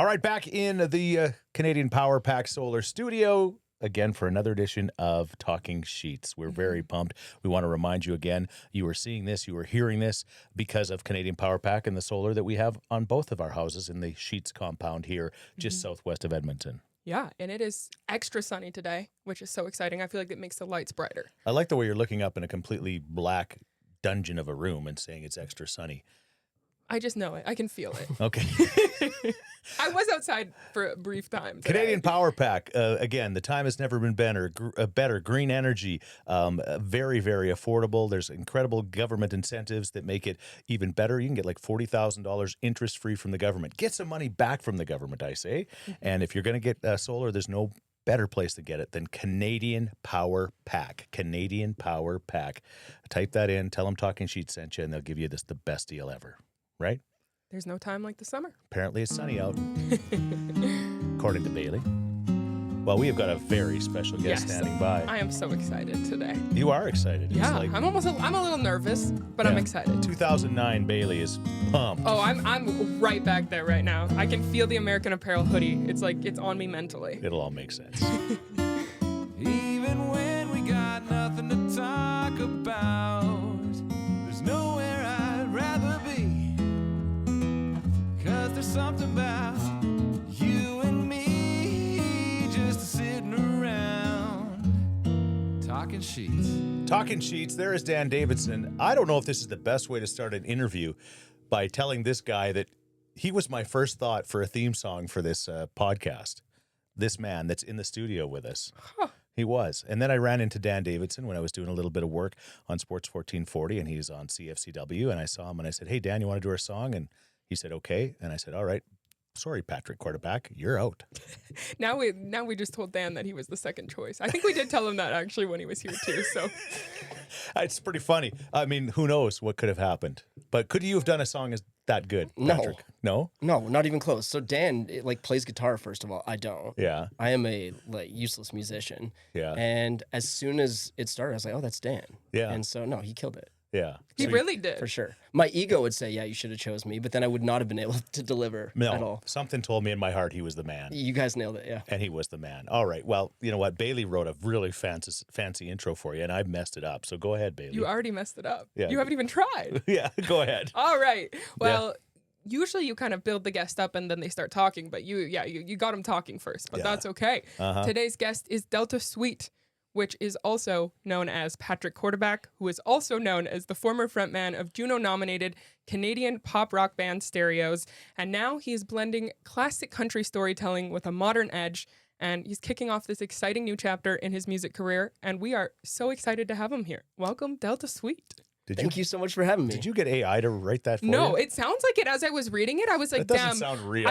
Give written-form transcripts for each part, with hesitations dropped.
All right, back in the Canadian Power Pack Solar Studio again for another edition of Talking Scheetz. We're very pumped. We want to remind you again, you are seeing this, you are hearing this because of Canadian Power Pack and the solar that we have on both of our houses in the Scheetz compound here, just southwest of Edmonton. Yeah, and it is extra sunny today, which is so exciting. I feel like it makes the lights brighter. I like the way you're looking up in a completely black dungeon of a room and saying it's extra sunny. I just know it. I can feel it. Okay. I was outside for a brief time today. Canadian Power Pack. Again, the time has never been better. Better green energy, very, very affordable. There's incredible government incentives that make it even better. You can get like $40,000 interest-free from the government. Get some money back from the government, I say. And if you're going to get solar, there's no better place to get it than Canadian Power Pack. Canadian Power Pack. Type that in. Tell them Talking Scheetz sent you, and they'll give you the best deal ever. Right? There's no time like the summer. Apparently it's sunny out, according to Baillie. Well, we have got a very special guest standing by. I am so excited today. You are excited. Yeah, I'm a little nervous, but I'm excited. 2009 Baillie is pumped. Oh, I'm right back there right now. I can feel the American Apparel hoodie. It's like it's on me mentally. It'll all make sense. Even when we got nothing to talk about, there's nowhere I'd rather be. 'Cause there's something about you and me just sitting around talking Scheetz. Talking Scheetz, there is Dan Davidson. I don't know if this is the best way to start an interview by telling this guy that he was my first thought for a theme song for this podcast. This man that's in the studio with us. Huh. He was. And then I ran into Dan Davidson when I was doing a little bit of work on Sports 1440, and he's on CFCW, and I saw him and I said, hey, Dan, you want to do our song? And he said, okay. And I said, all right. Sorry, Patrick Kordyback, you're out. Now we just told Dan that he was the second choice. I think we did tell him that actually when he was here too. So It's pretty funny. I mean, who knows what could have happened? But could you have done a song as that good, Patrick? No, not even close. So Dan plays guitar. First of all, I don't. Yeah, I am a useless musician. Yeah, and as soon as it started, I was like, oh, that's Dan. Yeah, and so no, he killed it. Yeah. He really did. For sure. My ego would say, yeah, you should have chose me, but then I would not have been able to deliver at all. Something told me in my heart he was the man. You guys nailed it, yeah. And he was the man. All right. Well, you know what? Baillie wrote a really fancy intro for you, and I messed it up. So go ahead, Baillie. You already messed it up. Yeah. You haven't even tried. Yeah, go ahead. All right. Well, usually you kind of build the guest up and then they start talking, but you got them talking first, but that's okay. Today's guest is Delta Sweet, which is also known as Patrick Kordyback, who is also known as the former frontman of Juno-nominated Canadian pop rock band Stereos, and now he is blending classic country storytelling with a modern edge, and he's kicking off this exciting new chapter in his music career, and we are so excited to have him here. Welcome, Delta Sweet. Thank you so much for having me. Did you get AI to write that for you? No, it sounds like it as I was reading it. I was like, that doesn't damn, sound real.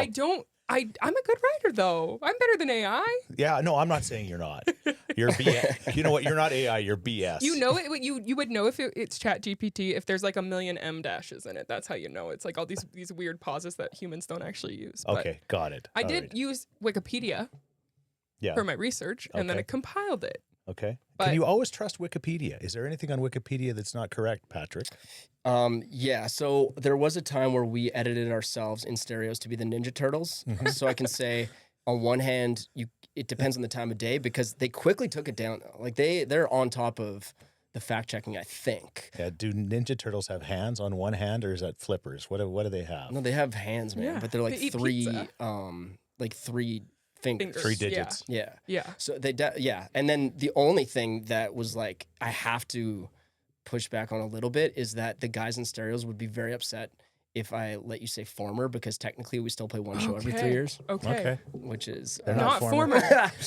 I'm a good writer, though. I'm better than AI. Yeah, no, I'm not saying you're not. You're BS. You know what? You're not AI. You're BS. You know it. You would know if it's Chat GPT if there's like a million M dashes in it. That's how you know. It's like all these weird pauses that humans don't actually use. Okay, got it. I did use Wikipedia for my research, and then it compiled it. Okay. But can you always trust Wikipedia? Is there anything on Wikipedia that's not correct, Patrick? Yeah, so there was a time where we edited ourselves in Stereos to be the Ninja Turtles. So I can say, on one hand, it depends on the time of day because they quickly took it down. Like they're on top of the fact checking, I think. Yeah. Do Ninja Turtles have hands on one hand, or is that flippers? What do they have? No, they have hands, man. Yeah, but they're like they eat three, pizza. three fingers. 3 digits. Yeah. Yeah. So and then the only thing that was like I have to push back on a little bit is that the guys in Stereos would be very upset if I let you say former because technically we still play one show every 3 years. Okay. Which is They're Not former.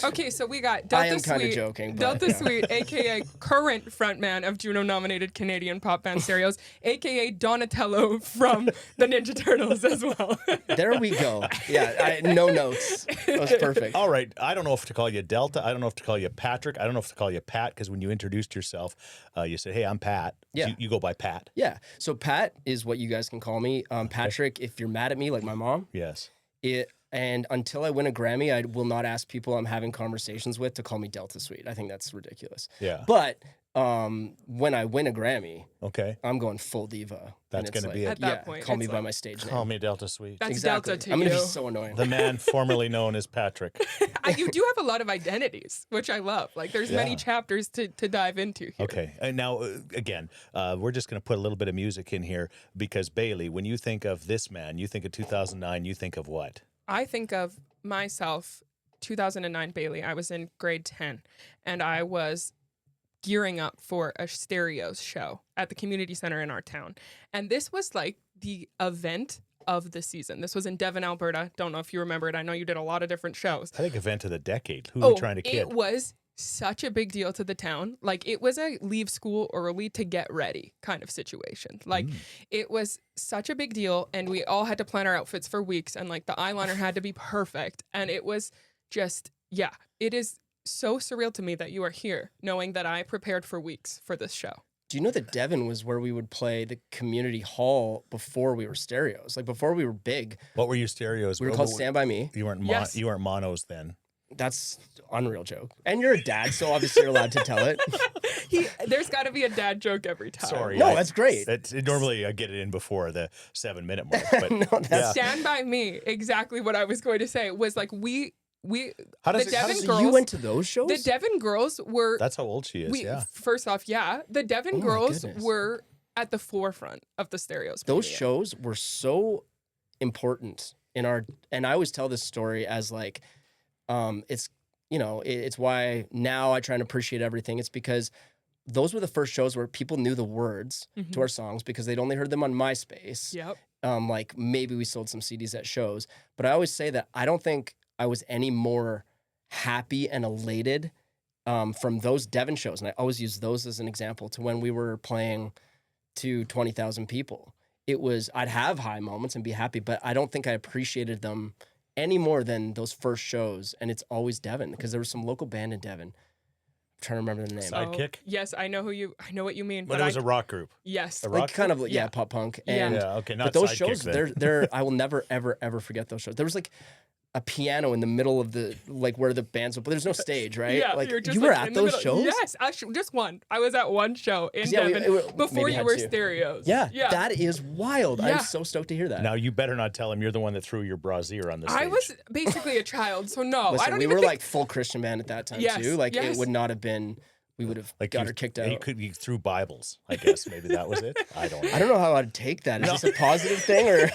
Okay, so we got Delta I am Sweet. kind of joking. But, Delta Sweet, aka current frontman of Juno-nominated Canadian pop band Stereos, aka Donatello from the Ninja Turtles as well. There we go. Yeah, no notes. That was perfect. All right. I don't know if to call you Delta. I don't know if to call you Patrick. I don't know if to call you Pat because when you introduced yourself, you said, hey, I'm Pat. Yeah. So you go by Pat. Yeah. So Pat is what you guys can call me. Patrick, if you're mad at me, like my mom. Yes. And until I win a Grammy, I will not ask people I'm having conversations with to call me Delta Sweet. I think that's ridiculous. Yeah. But when I win a Grammy, Okay. I'm going full diva. That's And it's gonna be it. At that point, Call me it's by like, my stage Call name. me Delta Sweet. That's Exactly. Delta to I'm you. gonna be so annoying. The man formerly known as Patrick. You do have a lot of identities, which I love. Like, there's many Yeah. chapters to dive into here. Okay. And now, again, we're just going to put a little bit of music in here because, Baillie, when you think of this man, you think of 2009, you think of what? I think of myself, 2009 Baillie. I was in grade 10, and I was gearing up for a Stereos show at the community center in our town. And this was like the event of the season. This was in Devon, Alberta. Don't know if you remember it. I know you did a lot of different shows. I think event of the decade. Who are we trying to kid? It was such a big deal to the town. Like, it was a leave school early to get ready kind of situation. Like, it was such a big deal, and we all had to plan our outfits for weeks, and like the eyeliner had to be perfect. And it was just, yeah, it is so surreal to me that you are here, knowing that I prepared for weeks for this show. Do you know that Devon was where we would play the community hall before we were Stereos? Like before we were big, What were your stereos? we were called Stand By Me. You weren't Yes. you weren't monos then. That's unreal joke. And you're a dad, so obviously you're allowed to tell it. There's got to be a dad joke every time. Sorry. No, that's great. Normally I get it in before the 7-minute mark. But No, that's Stand By Me, exactly what I was going to say, was like we How does the it- how Devon does it- girls. you went to those shows? The Devon girls were. that's how old she is. Yeah. First off, yeah, the Devon Oh my girls goodness. were at the forefront of the Stereos. Those media. shows were so important in our, and I always tell this story as like, it's, you know, it's why now I try and appreciate everything. It's because those were the first shows where people knew the words to our songs because they'd only heard them on MySpace. Yep. Like maybe we sold some CDs at shows, but I always say that I don't think I was any more happy and elated from those Devon shows. And I always use those as an example to when we were playing to 20,000 people. It was, I'd have high moments and be happy, but I don't think I appreciated them any more than those first shows. And it's always Devon because there was some local band in Devon. I'm trying to remember the name. Sidekick? Yes, I know what you mean. But it was a rock group. yes. A rock Like kind of, Yeah. pop punk. Yeah. And, Yeah, okay, not but those Sidekick shows, then. they're I will never, ever, ever forget those shows. There was like a piano in the middle of the, like where the bands would, but there's no stage, right? Yeah, like you're just you were like at in the those middle. shows? Yes, actually, just one. I was at one show in Yeah, Devon before maybe you had were two. Stereos. Yeah, yeah. that is wild. Yeah. I'm so stoked to hear that. Now you better not tell him you're the one that threw your brassiere on the stage. I was basically a child, so no, Listen, I don't we even were think. like full Christian band at that time Yes, too. Like yes. it would not have been, we would have like got you, her kicked You out. you threw Bibles, I guess. Maybe that was it. I don't know. I don't know how I'd take that. Is this a positive thing or?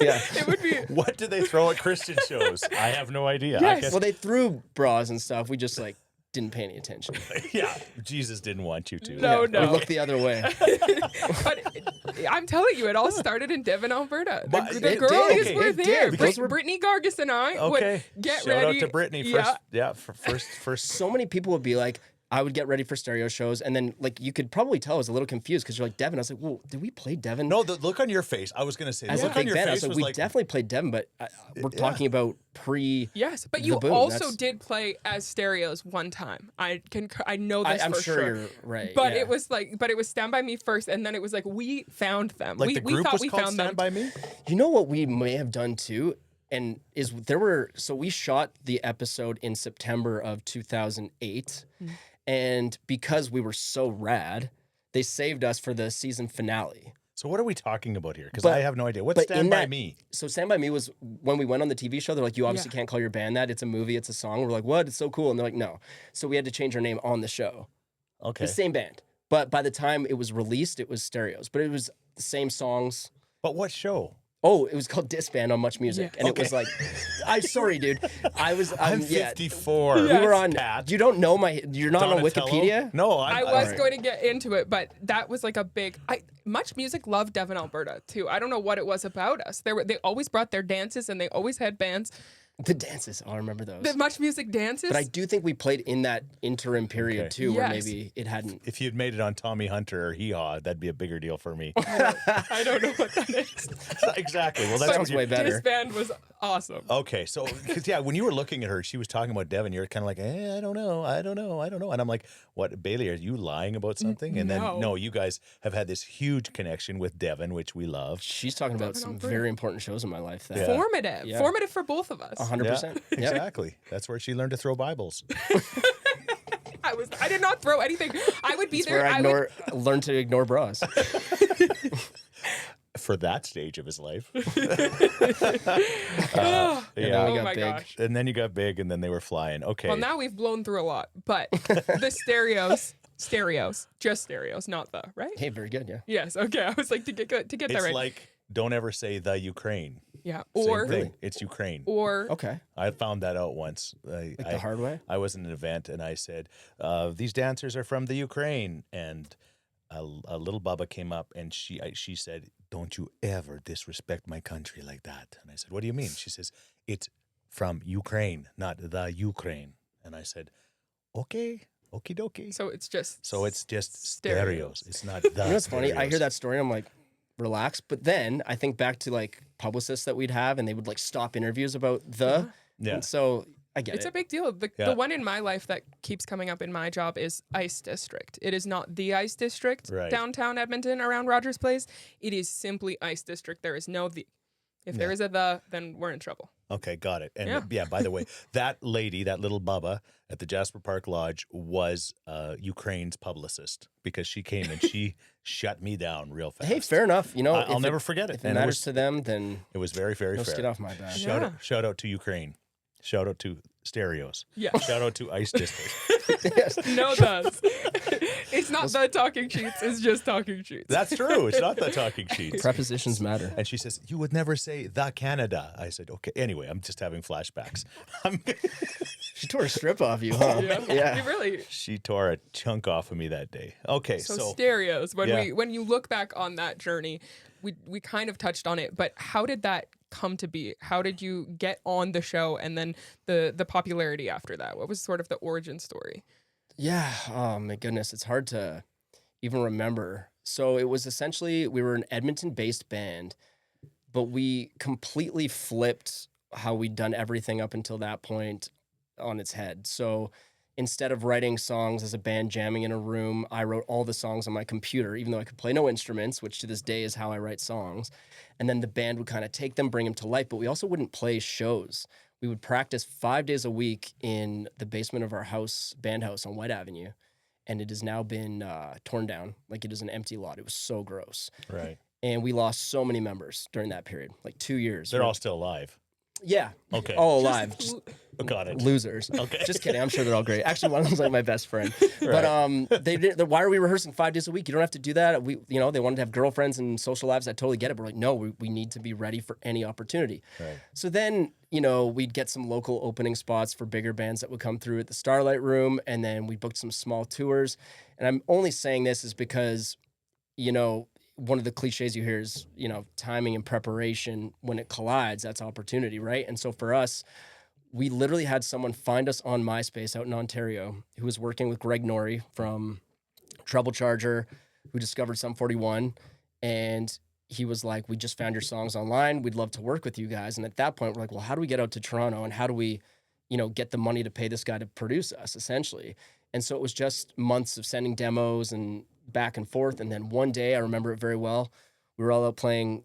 Yeah. It would be. What do they throw at Christian shows? I have no idea. I Yes. guess, Well, they threw bras and stuff. We just like didn't pay any attention. yeah, Jesus didn't want you to. No, We no. looked the other way. But I'm telling you, it all started in Devon, Alberta. But The it girlies did. were It there. did, because Brittany Gargis and I Okay. would get Shout ready. out to Brittany. First. So many people would be like, I would get ready for stereo shows, and then like you could probably tell I was a little confused because you're like Devon. I was like, well, did we play Devon? No, the look on your face. I was gonna say, the As a look on big your band, I face was like, was we like, definitely played Devon, but we're talking about pre. Yes, but The you Boom, also that's- did play as Stereos one time. I know this I'm for sure sure. you're right. But yeah. it was Stand By Me first, and then it was like we found them. like we the group thought was we called found Stand them. By Me. You know what we may have done too, and is there were so we shot the episode in September of 2008, and because we were so rad, they saved us for the season finale. So what are we talking about here? Because But- I have no idea. What's but Stand in By that- Me? So Stand By Me was when we went on the TV show. They're like, you obviously can't call your band that. It's a movie. It's a song. We're like, what? It's so cool. And they're like, no. So we had to change our name on the show. Okay. The same band, but by the time it was released, it was Stereos. But it was the same songs. But what show? Oh, it was called Disband on Much Music, Yeah. and it was like, I'm sorry, dude. I'm yeah. 54. We were on. Pat. You don't know my. You're not on Donatello? Wikipedia. No, I was Alright. going to get into it, but that was like a big. Much Music loved Devon, Alberta too. I don't know what it was about us. They always brought their dances, and they always had bands. The dances. Oh, I remember those. The Much Music dances. But I do think we played in that interim period Okay. too, where Yes. maybe it hadn't. If you'd made it on Tommy Hunter or Hee Haw, that'd be a bigger deal for me. I don't know what that is. Exactly. Well, that's Sounds what you- way better. Disband was awesome. Okay, so because when you were looking at her, she was talking about Devon. You're kind of like, I don't know, and I'm like, what, Baillie? Are you lying about something? And then No. no, you guys have had this huge connection with Devon, which we love. She's talking about some Alberta. very important shows in my life. That Yeah. Formative. Yeah. Formative for both of us. 100%. Yeah, exactly. That's where she learned to throw Bibles. I was I did not throw anything. I would be It's there. where I learn to ignore bras. For that stage of his life. Oh, yeah. we oh got my big. gosh. And then you got big, and then they were flying. Okay. Well, now we've blown through a lot, but the stereos, just stereos, not the, right? Hey, very good. Yeah. Yes. Okay. I was like to get that it's right. like, don't ever say the Ukraine. Yeah. Same Or thing. It's Ukraine. or Okay. I found that out once. Like the hard way. I was in an event, and I said, these dancers are from the Ukraine. And a little Bubba came up, and she said, don't you ever disrespect my country like that. And I said, what do you mean? She says, it's from Ukraine, not the Ukraine. And I said, okay, okie dokie. so it's just Stereos. It's not the You know what's funny? I hear stereos. that story. I'm like, relax. But then I think back to like publicists that we'd have, and they would like stop interviews about the. Yeah. And so I get It's it. a big deal. The Yeah. one in my life that keeps coming up in my job is Ice District. It is not the Ice District Right. downtown Edmonton around Rogers Place. It is simply Ice District. There is no the. If there is a the, then we're in trouble. Okay, got it. And Yeah. yeah, by the way, that lady, that little Bubba at the Jasper Park Lodge was Ukraine's publicist, because she came and she shut me down real fast. Hey, fair enough. You know, I'll if never forget it. If it And matters to them, then it was very, very let's fair. get off my back. Yeah. Shout out to Ukraine. Shout out to Stereos. Yeah. Shout out to Ice District. No does. It's not the talking sheets. It's just talking sheets. That's true. It's not the talking sheets. Prepositions matter. And she says, you would never say the Canada. I said, okay. Anyway, I'm just having flashbacks. She tore a strip off you, huh? Yeah. You really. She tore a chunk off of me that day. Okay, So, so stereos. Yeah. When you look back on that journey, we kind of touched on it, but how did that come to be? How did you get on the show, and then the popularity after that? What was sort of the origin story? Yeah. Oh my goodness, it's hard to even remember. So it was essentially, we were an Edmonton-based band, but we completely flipped how we'd done everything up until that point on its head. So instead of writing songs as a band jamming in a room, I wrote all the songs on my computer, even though I could play no instruments, which to this day is how I write songs. And then the band would kind of take them, bring them to life, but we also wouldn't play shows. We would practice 5 days a week in the basement of our house, band house on White Avenue. And it has now been torn down. Like, it is an empty lot. It was so gross. right. And we lost so many members during that period, like 2 years. They're all still alive. Yeah. Okay. All alive. Just- Got it. Losers. Okay. Just kidding. I'm sure they're all great. Actually, one of them's like my best friend. But they did. Why are we rehearsing 5 days a week? You don't have to do that. They wanted to have girlfriends and social lives. I totally get it. But we're like, no, we need to be ready for any opportunity. Right. So then, we'd get some local opening spots for bigger bands that would come through at the Starlight Room, and then we booked some small tours. And I'm only saying this is because, one of the cliches you hear is, timing and preparation. When it collides, that's opportunity, right? And so for us, we literally had someone find us on MySpace out in Ontario who was working with Greg Norrie from Trouble Charger, who discovered Sum 41. And he was like, we just found your songs online. We'd love to work with you guys. And at that point, we're like, well, how do we get out to Toronto? And how do we, get the money to pay this guy to produce us, essentially? And so it was just months of sending demos and back and forth. And then one day, I remember it very well, we were all out playing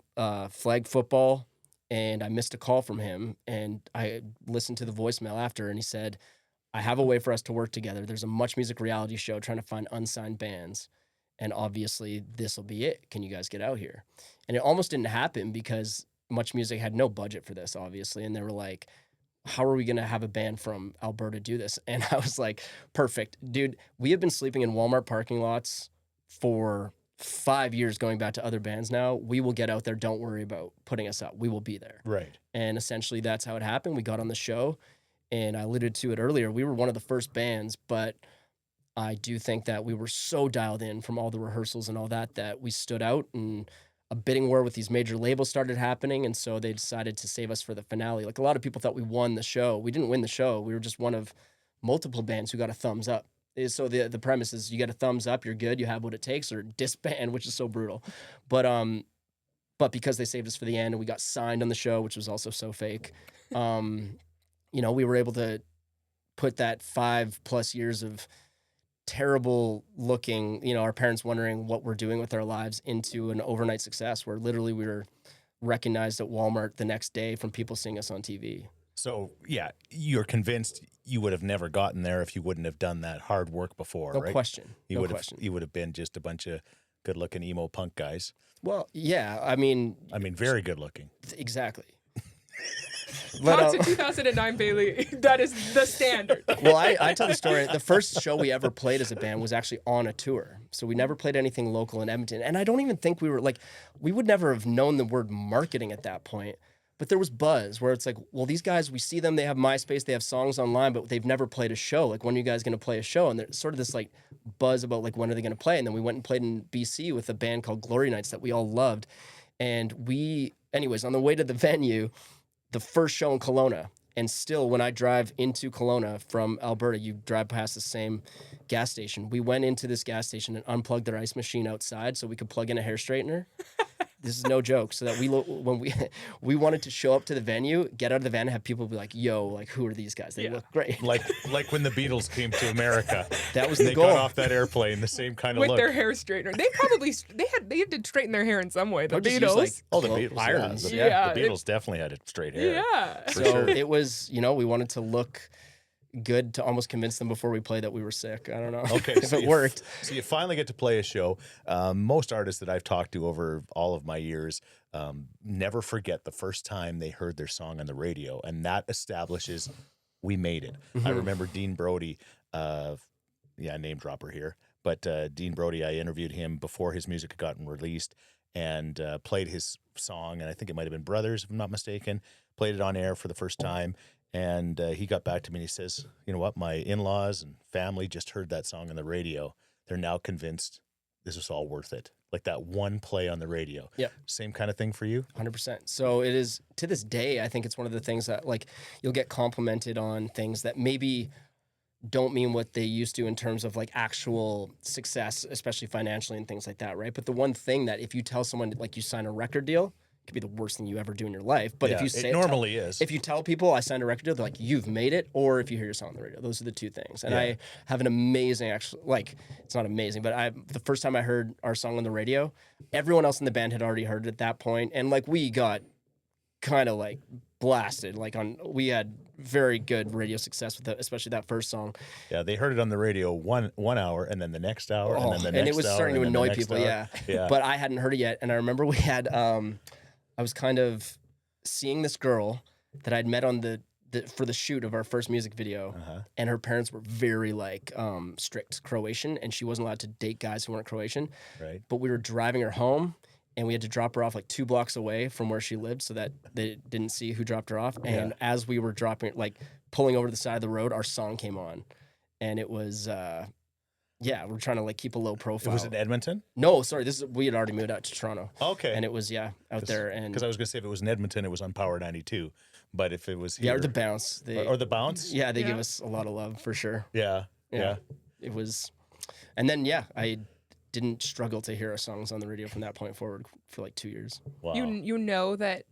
flag football, and I missed a call from him. And I listened to the voicemail after, and he said, I have a way for us to work together. There's a Much Music reality show trying to find unsigned bands. And obviously, this will be it. Can you guys get out here? And it almost didn't happen because Much Music had no budget for this, obviously. And they were like, how are we going to have a band from Alberta do this? And I was like, perfect. Dude, we have been sleeping in Walmart parking lots for 5 years going back to other bands now. We will get out there. Don't worry about putting us up. We will be there. Right. And essentially that's how it happened. We got on the show, and I alluded to it earlier. We were one of the first bands, but I do think that we were so dialed in from all the rehearsals and all that we stood out, and a bidding war with these major labels started happening. And so they decided to save us for the finale. Like, a lot of people thought we won the show. We didn't win the show. We were just one of multiple bands who got a thumbs up. So the premise is you get a thumbs up, you're good, you have what it takes, or disband, which is so brutal. But because they saved us for the end and we got signed on the show, which was also so fake, we were able to put that 5+ years of terrible looking, our parents wondering what we're doing with our lives, into an overnight success where literally we were recognized at Walmart the next day from people seeing us on TV. So yeah, you're convinced you would have never gotten there if you wouldn't have done that hard work before, No right? question. You No would question. you would have been just a bunch of good-looking emo punk guys. Well, yeah, I mean, Very good-looking. exactly. Talk to 2009 Bailey. That is the standard. Well, I tell the story. The first show we ever played as a band was actually on a tour. So we never played anything local in Edmonton. And I don't even think we would never have known the word marketing at that point. But there was buzz where it's like, well, these guys, we see them, they have MySpace, they have songs online, but they've never played a show. Like, when are you guys going to play a show? And there's sort of this like buzz about like, when are they going to play? And then we went and played in BC with a band called Glory Nights that we all loved. And anyways, on the way to the venue, the first show in Kelowna, and still when I drive into Kelowna from Alberta, you drive past the same gas station. We went into this gas station and unplugged their ice machine outside so we could plug in a hair straightener. This is no joke. So that when we wanted to show up to the venue, get out of the van and have people be like, yo, like, who are these guys? They look great. Like when the Beatles came to America. That was the they goal. got off that airplane, the same kind of With look. their hair straightener. They did straighten their hair in some way. The Or just Beatles. use, like, The Beatles, irons. Yeah. The Beatles definitely had straight hair. Yeah. For So sure. it was, we wanted to look good to almost convince them before we played that we were sick. I don't know Okay, if so it worked. So you finally get to play a show. Most artists that I've talked to over all of my years never forget the first time they heard their song on the radio, and that establishes we made it. I remember Dean Brody, name dropper here, but Dean Brody, I interviewed him before his music had gotten released and played his song, and I think it might have been Brothers, if I'm not mistaken, played it on air for the first time. And he got back to me and he says, you know what, my in-laws and family just heard that song on the radio. They're now convinced this is all worth it. Like that one play on the radio. Yeah. Same kind of thing for you? 100%. So it is, to this day, I think it's one of the things that, like, you'll get complimented on things that maybe don't mean what they used to in terms of like actual success, especially financially and things like that, right? But the one thing that if you tell someone, like, you sign a record deal, could be the worst thing you ever do in your life. But if you say it normally is. If you tell people I signed a record deal, they're like, you've made it, or if you hear your song on the radio. Those are the two things. And I have an amazing, actually, like, it's not amazing, but the first time I heard our song on the radio, everyone else in the band had already heard it at that point, and like we got kind of like blasted. We had very good radio success with it, especially that first song. Yeah, they heard it on the radio one hour, and then the next hour, and then the next hour. And it was starting to annoy people, yeah. But I hadn't heard it yet, and I remember we had, I was kind of seeing this girl that I'd met on for the shoot of our first music video, and her parents were very like strict Croatian, and she wasn't allowed to date guys who weren't Croatian. Right. But we were driving her home, and we had to drop her off like 2 blocks away from where she lived so that they didn't see who dropped her off. And as we were pulling over to the side of the road, our song came on, and it was. We're trying to like keep a low profile. It was in Edmonton? No, sorry. We had already moved out to Toronto. Okay. And it was out there, and because I was gonna say if it was in Edmonton, it was on Power 92. But if it was here, or the Bounce, or the Bounce, they gave us a lot of love for sure. Yeah. It was, and then I didn't struggle to hear our songs on the radio from that point forward for like 2 years. Wow. You know that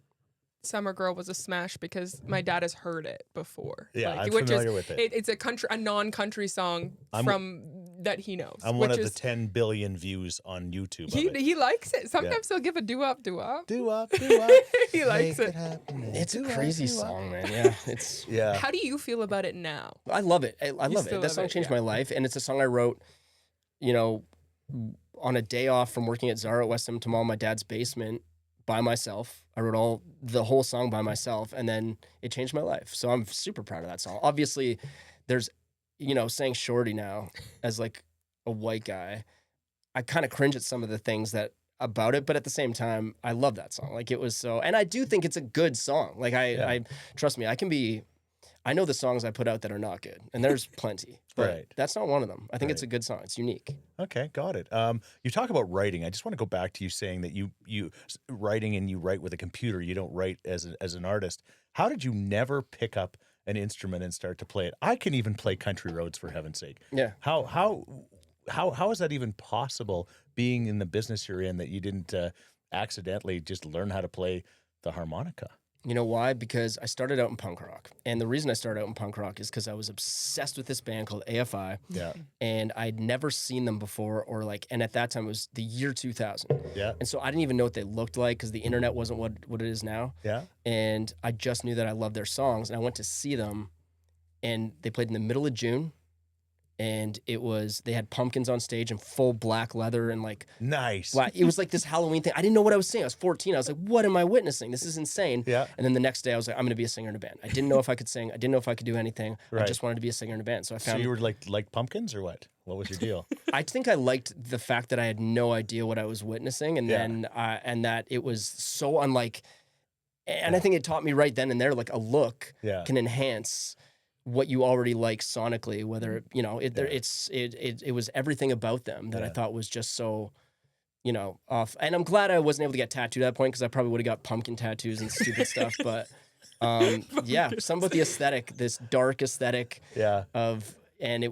Summer Girl was a smash because my dad has heard it before. Yeah, I'm familiar with it. It's a non-country song that he knows. I'm one of the 10 billion views on YouTube. He likes it. Sometimes he'll give a doo-wop. Do-wop. He likes it. It's a crazy song, man. Yeah, it's How do you feel about it now? I love it. I love it. still That love song it, changed yeah. my life, and it's a song I wrote, on a day off from working at Zara at West Edmonton Mall in my dad's basement by myself. I wrote the whole song by myself, and then it changed my life. So I'm super proud of that song. Obviously, there's, saying shorty now as like a white guy, I kind of cringe at some of the things about it, but at the same time, I love that song. Like, it was so, and I do think it's a good song. Like, I trust me, I know the songs I put out that are not good, and there's plenty, but that's not one of them. I think it's a good song. It's unique. Okay, got it. You talk about writing. I just want to go back to you saying that you writing and you write with a computer. You don't write as an artist. How did you never pick up an instrument and start to play it? I can even play Country Roads, for heaven's sake. Yeah. How is that even possible, being in the business you're in, that you didn't accidentally just learn how to play the harmonica? You know why? Because I started out in punk rock. And the reason I started out in punk rock is because I was obsessed with this band called AFI. Yeah. And I'd never seen them before, or like, and at that time it was the year 2000. Yeah. And so I didn't even know what they looked like because the internet wasn't what it is now. Yeah. And I just knew that I loved their songs. And I went to see them, and they played in the middle of June. And they had pumpkins on stage in full black leather and like Nice. black. It was like this Halloween thing. I didn't know what I was seeing. I was 14. I was like, what am I witnessing? This is insane. Yeah. And then the next day I was like, I'm going to be a singer in a band. I didn't know if I could sing. I didn't know if I could do anything. I Right. just wanted to be a singer in a band. So I So found, you were like pumpkins or what? What was your deal? I think I liked the fact that I had no idea what I was witnessing. And Yeah. then, and that it was so unlike, and I think it taught me right then and there, like a look Yeah. can enhance what you already like sonically, whether, you know, it was everything about them that I Yeah. thought was just so, you know, off. And I'm glad I wasn't able to get tattooed at that point, because I probably would have got pumpkin tattoos and stupid stuff. But yeah, something about the aesthetic, this dark aesthetic Yeah. of, and it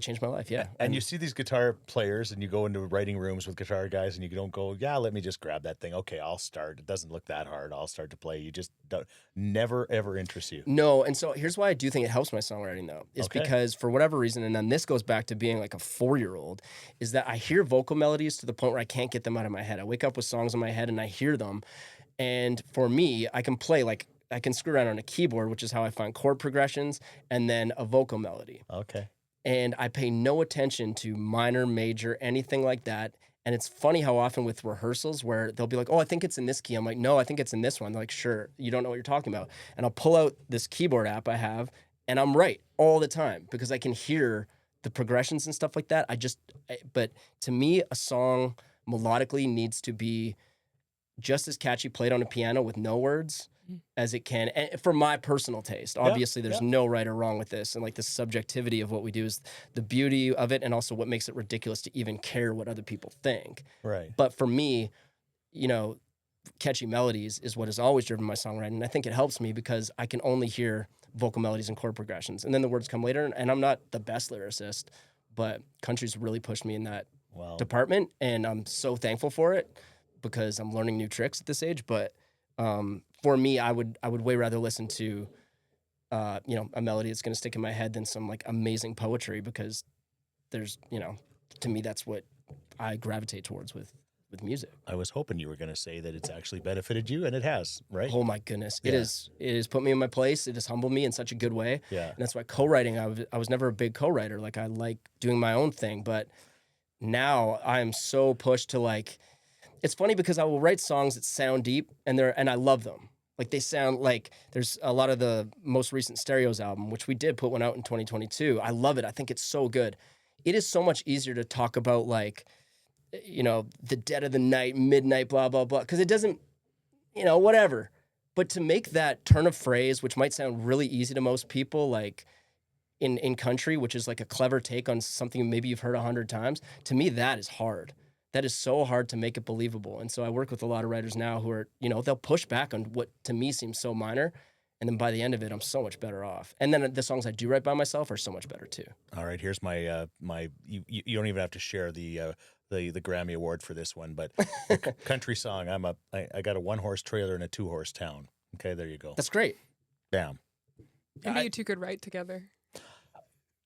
changed my life. Yeah. And you see these guitar players and you go into writing rooms with guitar guys and you don't go, yeah, let me just grab that thing. Okay, I'll start. It doesn't look that hard. I'll start to play. You just don't, never, ever interests you. No, and so here's why I do think it helps my songwriting, though, is Okay. because for whatever reason, and then this goes back to being like a 4-year-old, is that I hear vocal melodies to the point where I can't get them out of my head. I wake up with songs in my head and I hear them, and for me, I can play like, I can screw around on a keyboard, which is how I find chord progressions, and then a vocal melody. Okay. And I pay no attention to minor, major, anything like that. And it's funny how often with rehearsals where they'll be like, oh, I think it's in this key. I'm like, no, I think it's in this one. They're like, sure, you don't know what you're talking about. And I'll pull out this keyboard app I have, and I'm right all the time because I can hear the progressions and stuff like that. But to me, a song melodically needs to be just as catchy played on a piano with no words as it can, and for my personal taste. Obviously, there's no right or wrong with this, and like the subjectivity of what we do is the beauty of it, and also what makes it ridiculous to even care what other people think. Right. But for me, you know, catchy melodies is what has always driven my songwriting, and I think it helps me because I can only hear vocal melodies and chord progressions, and then the words come later. And I'm not the best lyricist, but country's really pushed me in that Wow. department, and I'm so thankful for it because I'm learning new tricks at this age. But for me, I would way rather listen to, you know, a melody that's going to stick in my head than some like amazing poetry, because there's, you know, to me, that's what I gravitate towards with music. I was hoping you were going to say that it's actually benefited you, and it has, right? Oh my goodness. Yeah. It has put me in my place. It has humbled me in such a good way. Yeah. And that's why co-writing, I was never a big co-writer. Like I like doing my own thing, but now I am so pushed to like, it's funny because I will write songs that sound deep and I love them. Like they sound like, there's a lot of the most recent Stereos album, which we did put one out in 2022. I love it. I think it's so good. It is so much easier to talk about like, you know, the dead of the night, midnight, blah, blah, blah. Because it doesn't, you know, whatever. But to make that turn of phrase, which might sound really easy to most people, like in country, which is like a clever take on something maybe you've heard 100 times, to me, that is hard. That is so hard to make it believable. And so I work with a lot of writers now who are, you know, they'll push back on what to me seems so minor. And then by the end of it, I'm so much better off. And then the songs I do write by myself are so much better too. All right, here's my you don't even have to share the Grammy Award for this one, but country song. I got a 1-horse trailer in a 2-horse town. Okay, there you go. That's great. Bam. Maybe you two could write together.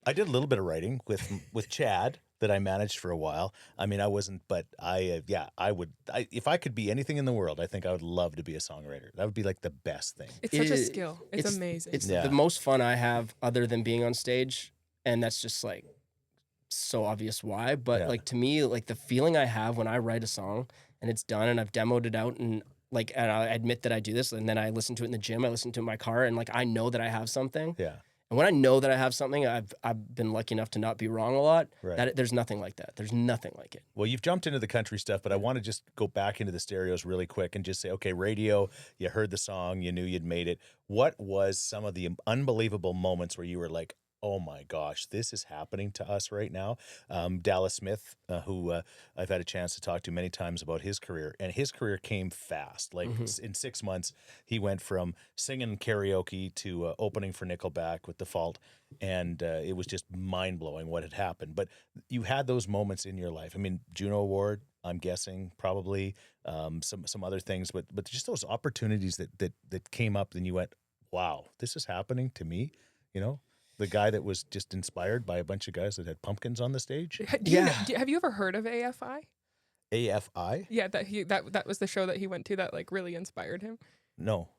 I did a little bit of writing with Chad that I managed for a while. I mean, I wasn't, but I would. If I could be anything in the world, I think I would love to be a songwriter. That would be like the best thing. It's such a skill. It's amazing. It's Yeah. the most fun I have other than being on stage. And that's just like so obvious why. But Yeah. like to me, like the feeling I have when I write a song and it's done and I've demoed it out and like, and I admit that I do this, and then I listen to it in the gym, I listen to it in my car, and like I know that I have something. Yeah. And when I know that I have something, I've been lucky enough to not be wrong a lot. Right. There's nothing like that. There's nothing like it. Well, you've jumped into the country stuff, but I want to just go back into the Stereos really quick and just say, okay, radio, you heard the song, you knew you'd made it. What was some of the unbelievable moments where you were like, oh my gosh, this is happening to us right now? Dallas Smith, who I've had a chance to talk to many times about his career, and his career came fast. Like in 6 months, he went from singing karaoke to opening for Nickelback with Default, and it was just mind-blowing what had happened. But you had those moments in your life. I mean, Juno Award, I'm guessing, probably some other things, but just those opportunities that came up, and you went, wow, this is happening to me, you know? The guy that was just inspired by a bunch of guys that had pumpkins on the stage. Have you ever heard of AFI? AFI? Yeah, that was the show that he went to that like really inspired him. No.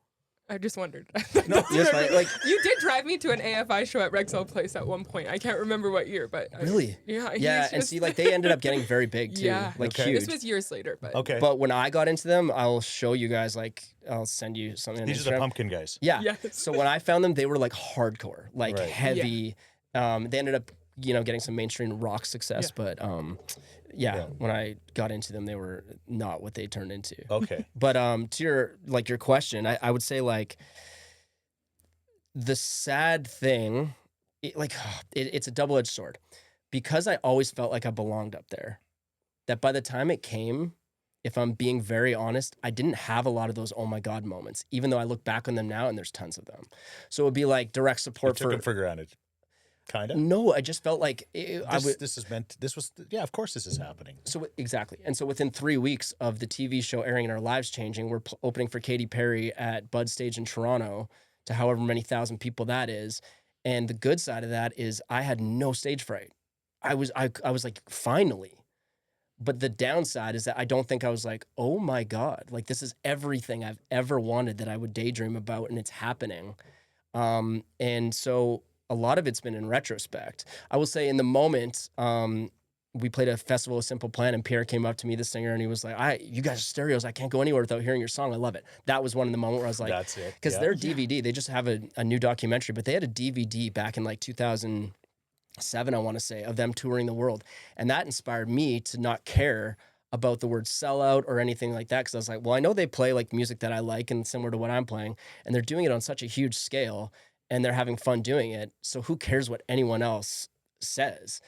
I just wondered. No, yes, like you did drive me to an AFI show at Rexall Place at one point. I can't remember what year, but really, yeah, and see, like they ended up getting very big too, yeah, like okay. huge. This was years later, but Okay. But when I got into them, I'll show you guys. Like, I'll send you something. On These are Instagram. the pumpkin guys. Yeah. Yes. So when I found them, they were like hardcore, like Right. heavy. They ended up, getting some mainstream rock success, but Yeah. when I got into them, they were not what they turned into. Okay. But to your question, I would say like the sad thing, it's a double-edged sword, because I always felt like I belonged up there. That by the time it came, if I'm being very honest, I didn't have a lot of those oh my god moments, even though I look back on them now and there's tons of them. So it would be like direct You support took it for granted. Kind of. No, I just felt like of course this is happening. So exactly. And so within 3 weeks of the TV show airing and our lives changing, we're opening for Katy Perry at Bud Stage in Toronto to however many thousand people that is. And the good side of that is I had no stage fright. I was like, finally. But the downside is that I don't think I was like, oh my God, like this is everything I've ever wanted that I would daydream about, and it's happening. And so a lot of it's been in retrospect. I will say in the moment, we played a festival of Simple Plan, and Pierre came up to me, the singer, and he was like, you guys are stereos. I can't go anywhere without hearing your song. I love it. That was one of the moments where I was like, that's it. Because their DVD, they just have a new documentary, but they had a DVD back in like 2007, I want to say, of them touring the world. And that inspired me to not care about the word sellout or anything like that. Because I was like, well, I know they play like music that I like and similar to what I'm playing, and they're doing it on such a huge scale, and they're having fun doing it. So who cares what anyone else says?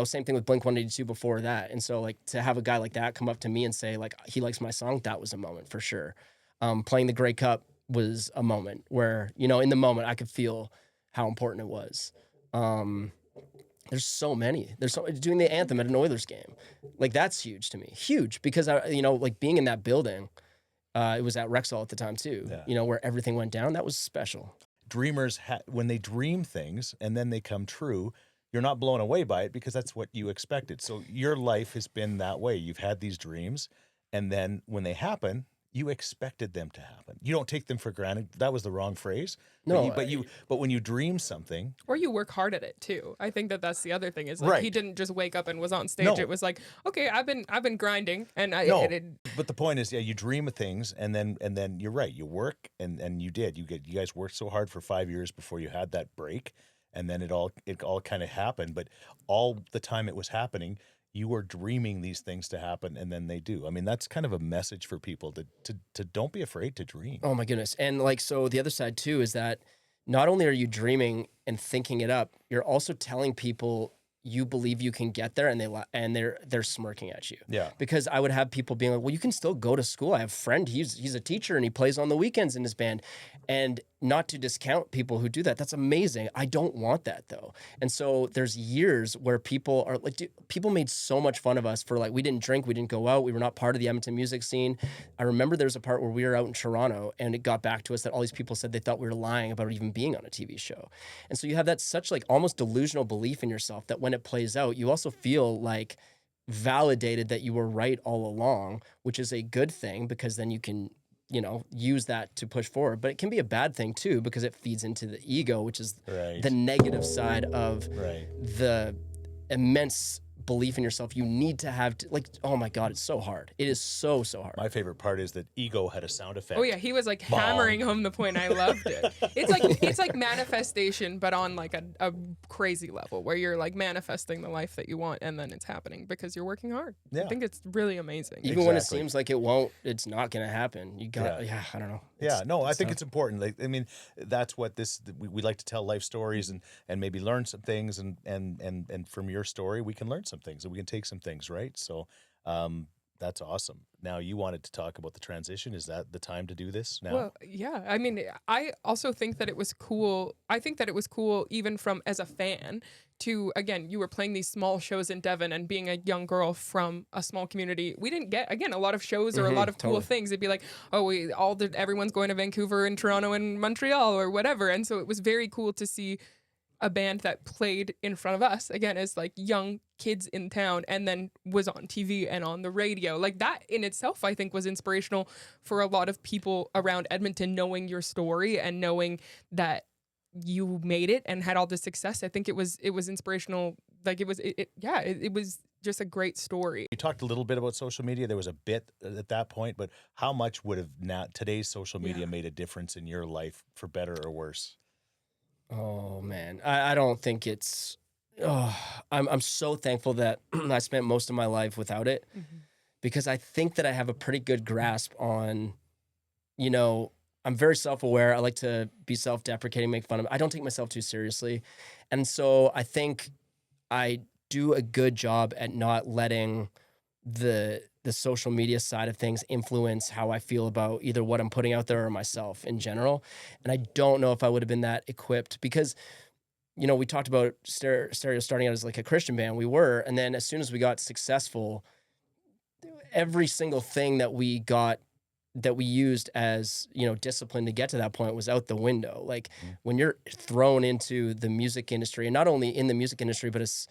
Same thing with Blink-182 before that. And so like to have a guy like that come up to me and say like he likes my song, that was a moment for sure. Playing the Grey Cup was a moment where, in the moment I could feel how important it was. There's so many. Doing the anthem at an Oilers game. Like that's huge to me. Huge, because like being in that building, it was at Rexall at the time too, where everything went down. That was special. Dreamers, when they dream things and then they come true, you're not blown away by it because that's what you expected. So your life has been that way. You've had these dreams, and then when they happen, you expected them to happen. You don't take them for granted. That was the wrong phrase. No, but when you dream something, or you work hard at it too. I think that's the other thing is like right. He didn't just wake up and was on stage. No. It was like, okay, I've been grinding, and but the point is, you dream of things, and then you're right. You work, and you did. You guys worked so hard for 5 years before you had that break, and then it all kind of happened. But all the time it was happening, you were dreaming these things to happen, and then they do. I mean, that's kind of a message for people to don't be afraid to dream. Oh my goodness. And like, so the other side too is that not only are you dreaming and thinking it up, you're also telling people you believe you can get there, and they're smirking at you. Yeah. Because I would have people being like, well, you can still go to school. I have a friend, he's a teacher, and he plays on the weekends in his band. And not to discount people who do that. That's amazing. I don't want that though. And so there's years where people are like, people made so much fun of us for like, we didn't drink, we didn't go out, we were not part of the Edmonton music scene. I remember there's a part where we were out in Toronto, and it got back to us that all these people said they thought we were lying about even being on a TV show. And so you have that such like almost delusional belief in yourself that when it plays out, you also feel like validated that you were right all along, which is a good thing because then you can use that to push forward. But it can be a bad thing too, because it feeds into the ego, which is right. the negative side of right. the immense belief in yourself you need to have oh my God, it's so hard. It is so hard. My favorite part is that Ego had a sound effect. Oh yeah, he was like hammering home the point. I loved it. It's like manifestation, but on like a crazy level where you're like manifesting the life that you want, and then it's happening because you're working hard. Yeah. I think it's really amazing. Even when it seems like it's not going to happen. You got, I don't know. I think it's important. Like, I mean, that's what we like to tell life stories and maybe learn some things, and from your story we can learn some things and we can take some things, right? So That's awesome. Now, you wanted to talk about the transition. Is that the time to do this now? Well, yeah. I mean, I also think that it was cool. I think that it was cool even from as a fan to, again, you were playing these small shows in Devon and being a young girl from a small community. We didn't get, again, a lot of shows or a lot of cool things. It'd be like, oh, everyone's going to Vancouver and Toronto and Montreal or whatever. And so it was very cool to see a band that played in front of us, again, as like young kids in town, and then was on TV and on the radio. Like that in itself, I think was inspirational for a lot of people around Edmonton, knowing your story and knowing that you made it and had all this success. I think it was inspirational. Like it was just a great story. You talked a little bit about social media. There was a bit at that point, but how much would have today's social media made a difference in your life for better or worse? Oh man, I don't think it's. Oh, I'm so thankful that I spent most of my life without it, because I think that I have a pretty good grasp on, I'm very self-aware. I like to be self-deprecating, make fun of. I don't take myself too seriously, and so I think I do a good job at not letting the social media side of things influence how I feel about either what I'm putting out there or myself in general. And I don't know if I would have been that equipped because, we talked about Stereo starting out as like a Christian band. We were. And then as soon as we got successful, every single thing that we used as, discipline to get to that point was out the window. Like when you're thrown into the music industry, and not only in the music industry, but as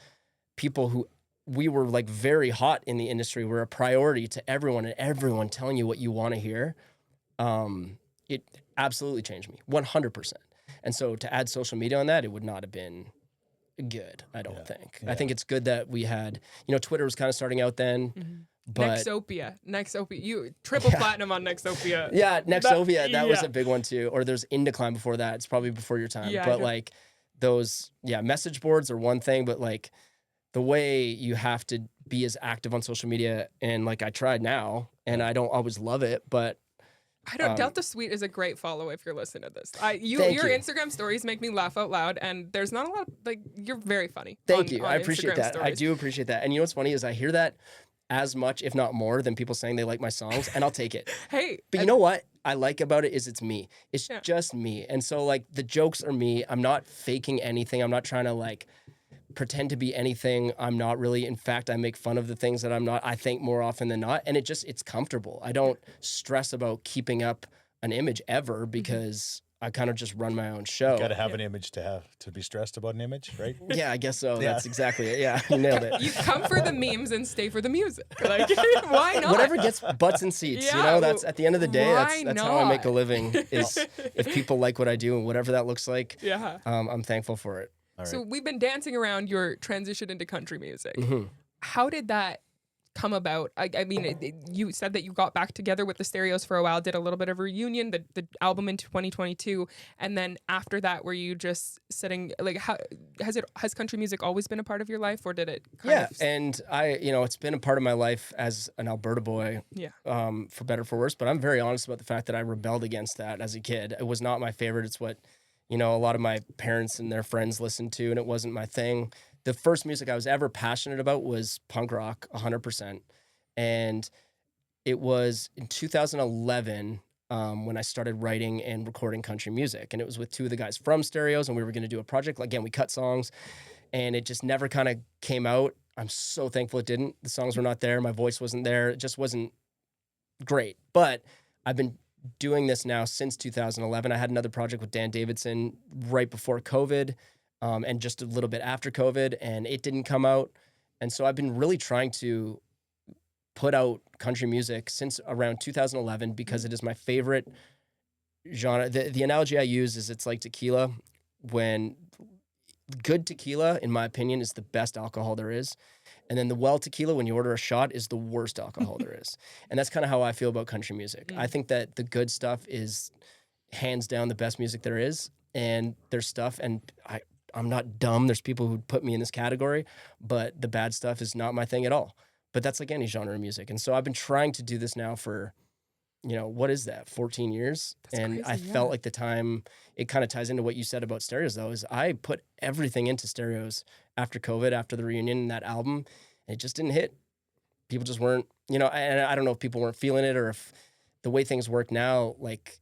people who we were like very hot in the industry, we're a priority to everyone, and everyone telling you what you want to hear. It absolutely changed me 100%. And so to add social media on that, it would not have been good. I don't think. I think it's good that we had, Twitter was kind of starting out then. But Nexopia, you triple platinum on Nexopia. Yeah, Nexopia, that was a big one too. Or there's Indecline before that. It's probably before your time. Yeah, but like those, message boards are one thing, but like the way you have to be as active on social media, and like I tried now, and I don't always love it, but Delta Sweet is a great follow if you're listening to this. Your Instagram stories make me laugh out loud, and there's not a lot. Like you're very funny. Thank you. I appreciate Instagram that. stories. I do appreciate that. And what's funny is I hear that as much, if not more, than people saying they like my songs, and I'll take it. Hey, but you know what I like about it is it's me. It's just me, and so like the jokes are me. I'm not faking anything. I'm not trying to like pretend to be anything I'm not really. In fact, I make fun of the things that I'm not, I think, more often than not. And it's comfortable. I don't stress about keeping up an image ever because I kind of just run my own show. You got to have an image to be stressed about an image, right? Yeah, I guess so. That's exactly it. Yeah, you nailed it. You come for the memes and stay for the music. Like, why not? Whatever gets butts and seats, that's at the end of the day, that's how I make a living, is if people like what I do and whatever that looks like, I'm thankful for it. Right. So we've been dancing around your transition into country music. How did that come about? I mean, you said that you got back together with the Stereos for a while, did a little bit of a reunion, the album in 2022, and then after that, were you just sitting like? How has country music always been a part of your life, or did it? And it's been a part of my life as an Alberta boy. For better or for worse, but I'm very honest about the fact that I rebelled against that as a kid. It was not my favorite. It's what a lot of my parents and their friends listened to, and it wasn't my thing. The first music I was ever passionate about was punk rock, 100%. And it was in 2011 when I started writing and recording country music. And it was with two of the guys from Stereos, and we were going to do a project. Again, we cut songs, and it just never kind of came out. I'm so thankful it didn't. The songs were not there. My voice wasn't there. It just wasn't great. But I've been doing this now since 2011. I had another project with Dan Davidson right before COVID, and just a little bit after COVID, and it didn't come out. And so I've been really trying to put out country music since around 2011 because it is my favorite genre. The analogy I use is it's like tequila. When good tequila, in my opinion, is the best alcohol there is. And then the well tequila, when you order a shot, is the worst alcohol there is. And that's kind of how I feel about country music. I think that the good stuff is hands down the best music there is. And there's stuff, and I'm not dumb. There's people who put me in this category, but the bad stuff is not my thing at all. But that's like any genre of music. And so I've been trying to do this now for, what is that, 14 years? That's crazy, I felt like the time, it kind of ties into what you said about Stereos, though, is I put everything into Stereos after COVID, after the reunion and that album, and it just didn't hit. people just weren't, and I don't know if people weren't feeling it or if the way things work now, like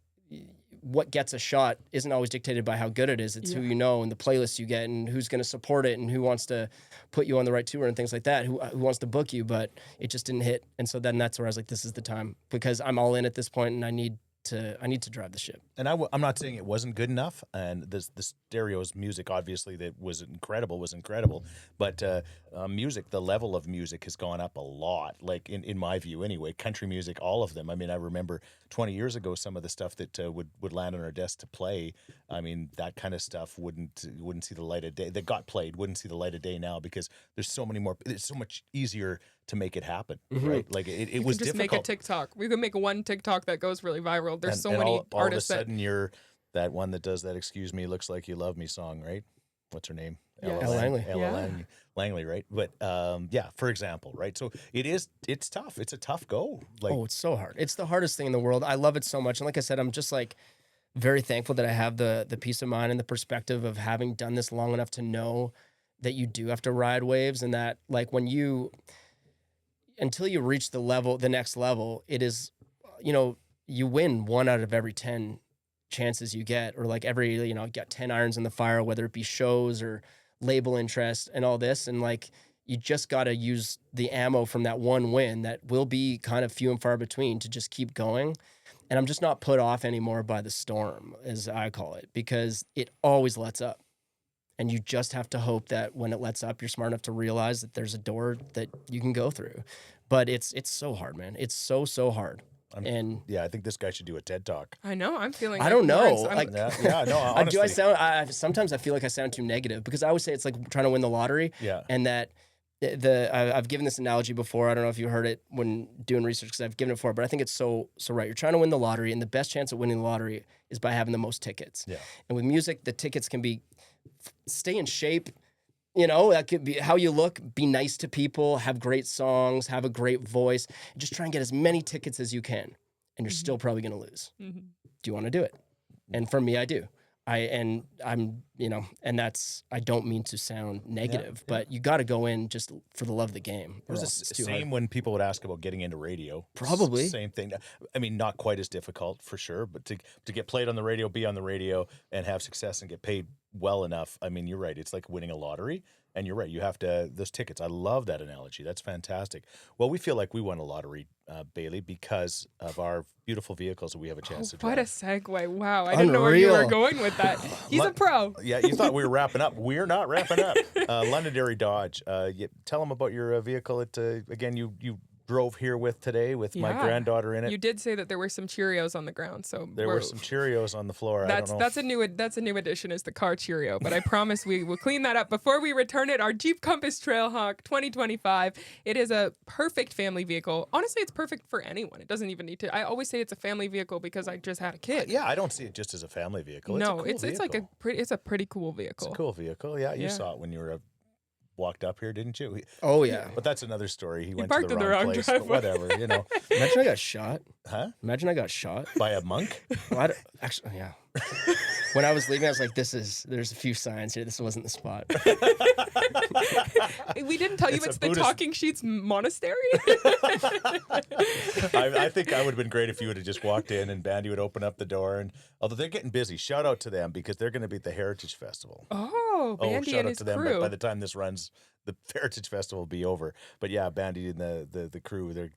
what gets a shot isn't always dictated by how good it is. It's who you know and the playlists you get and who's going to support it and who wants to put you on the right tour and things like that, who wants to book you, but it just didn't hit. And so then that's where I was like, this is the time, because I'm all in at this point and I need to drive the ship. And I'm not saying it wasn't good enough. And the Stereo's music, obviously, that was incredible, But music, the level of music has gone up a lot. Like in my view, anyway, country music, all of them. I mean, I remember 20 years ago, some of the stuff that would land on our desk to play. I mean, that kind of stuff wouldn't see the light of day. That got played wouldn't see the light of day now because there's so many more. It's so much easier to make it happen, right? Like it was just difficult. make a TikTok. We could make one TikTok that goes really viral. There's so many all artists of a sudden you're that one that does that "Excuse Me, Looks Like You Love Me" song, right? What's her name? Yes. Ella Langley. Langley, right? But for example, right? So it's tough. It's a tough go. Like, it's so hard. It's the hardest thing in the world. I love it so much. And like I said, I'm just like very thankful that I have the peace of mind and the perspective of having done this long enough to know that you do have to ride waves, and that like until you reach the next level, it is, you win 1 out of every 10 chances you get, or like every, get 10 irons in the fire, whether it be shows or label interest and all this. And like, you just got to use the ammo from that one win that will be kind of few and far between to just keep going. And I'm just not put off anymore by the storm, as I call it, because it always lets up. And you just have to hope that when it lets up, you're smart enough to realize that there's a door that you can go through. But it's so hard, man. It's so hard. I think this guy should do a TED Talk. I know. I'm feeling. I don't know. Like, no. Honestly. Sometimes I feel like I sound too negative because I always say it's like trying to win the lottery. Yeah. And that I've given this analogy before. I don't know if you heard it when doing research because I've given it before, but I think it's so right. You're trying to win the lottery, and the best chance of winning the lottery is by having the most tickets. Yeah. And with music, the tickets can be stay in shape. That could be how you look, be nice to people, have great songs, have a great voice, and just try and get as many tickets as you can. And you're still probably going to lose. Mm-hmm. Do you want to do it? And for me, I do. And that's, I don't mean to sound negative, but you got to go in just for the love of the game. It was the same when people would ask about getting into radio. Probably. Same thing. I mean, not quite as difficult for sure, but to get played on the radio, be on the radio, and have success and get paid well enough. I mean, you're right. It's like winning a lottery. And you're right. You have to, those tickets. I love that analogy. That's fantastic. Well, we feel like we won a lottery, Baillie, because of our beautiful vehicles that we have a chance to drive. What a segue. Wow. I didn't know where you were going with that. He's a pro. Yeah, you thought we were wrapping up. We're not wrapping up. Londonderry Dodge. Tell them about your vehicle. Again, you drove here with today with my granddaughter in it. You did say that there were some Cheerios on the ground, so there were some Cheerios on the floor. That's a new addition is the car Cheerio, but I promise we will clean that up before we return it. Our Jeep Compass Trailhawk 2025. It is a perfect family vehicle. Honestly, it's perfect for anyone. It doesn't even need to. I always say it's a family vehicle because I just had a kid. Yeah, I don't see it just as a family vehicle. It's a pretty cool vehicle. It's a cool vehicle. Yeah, you saw it when you were walked up here, didn't you? Oh yeah, but that's another story. He went parked to the wrong place. But whatever, Imagine I got shot. Huh? Imagine I got shot by a monk. Well, actually, yeah. When I was leaving, I was like, there's a few signs here. This wasn't the spot. We didn't tell you it's the Talking Scheetz monastery. I think I would have been great if you would have just walked in and Bandy would open up the door. And although they're getting busy, shout out to them because they're going to be at the Heritage Festival. Bandy shout and out his to them. crew. But by the time this runs, the Heritage Festival will be over. But yeah, Bandy and the crew, they've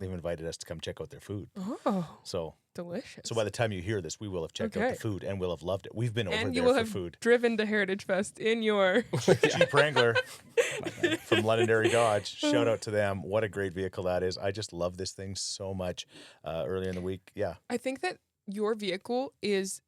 invited us to come check out their food. So delicious. So by the time you hear this, we will have checked out the food and we'll have loved it. We've been over there for food. And you will have driven to Heritage Fest in your Jeep Wrangler from Londonderry Dodge. Shout out to them. What a great vehicle that is. I just love this thing so much. Earlier in the week, I think that your vehicle is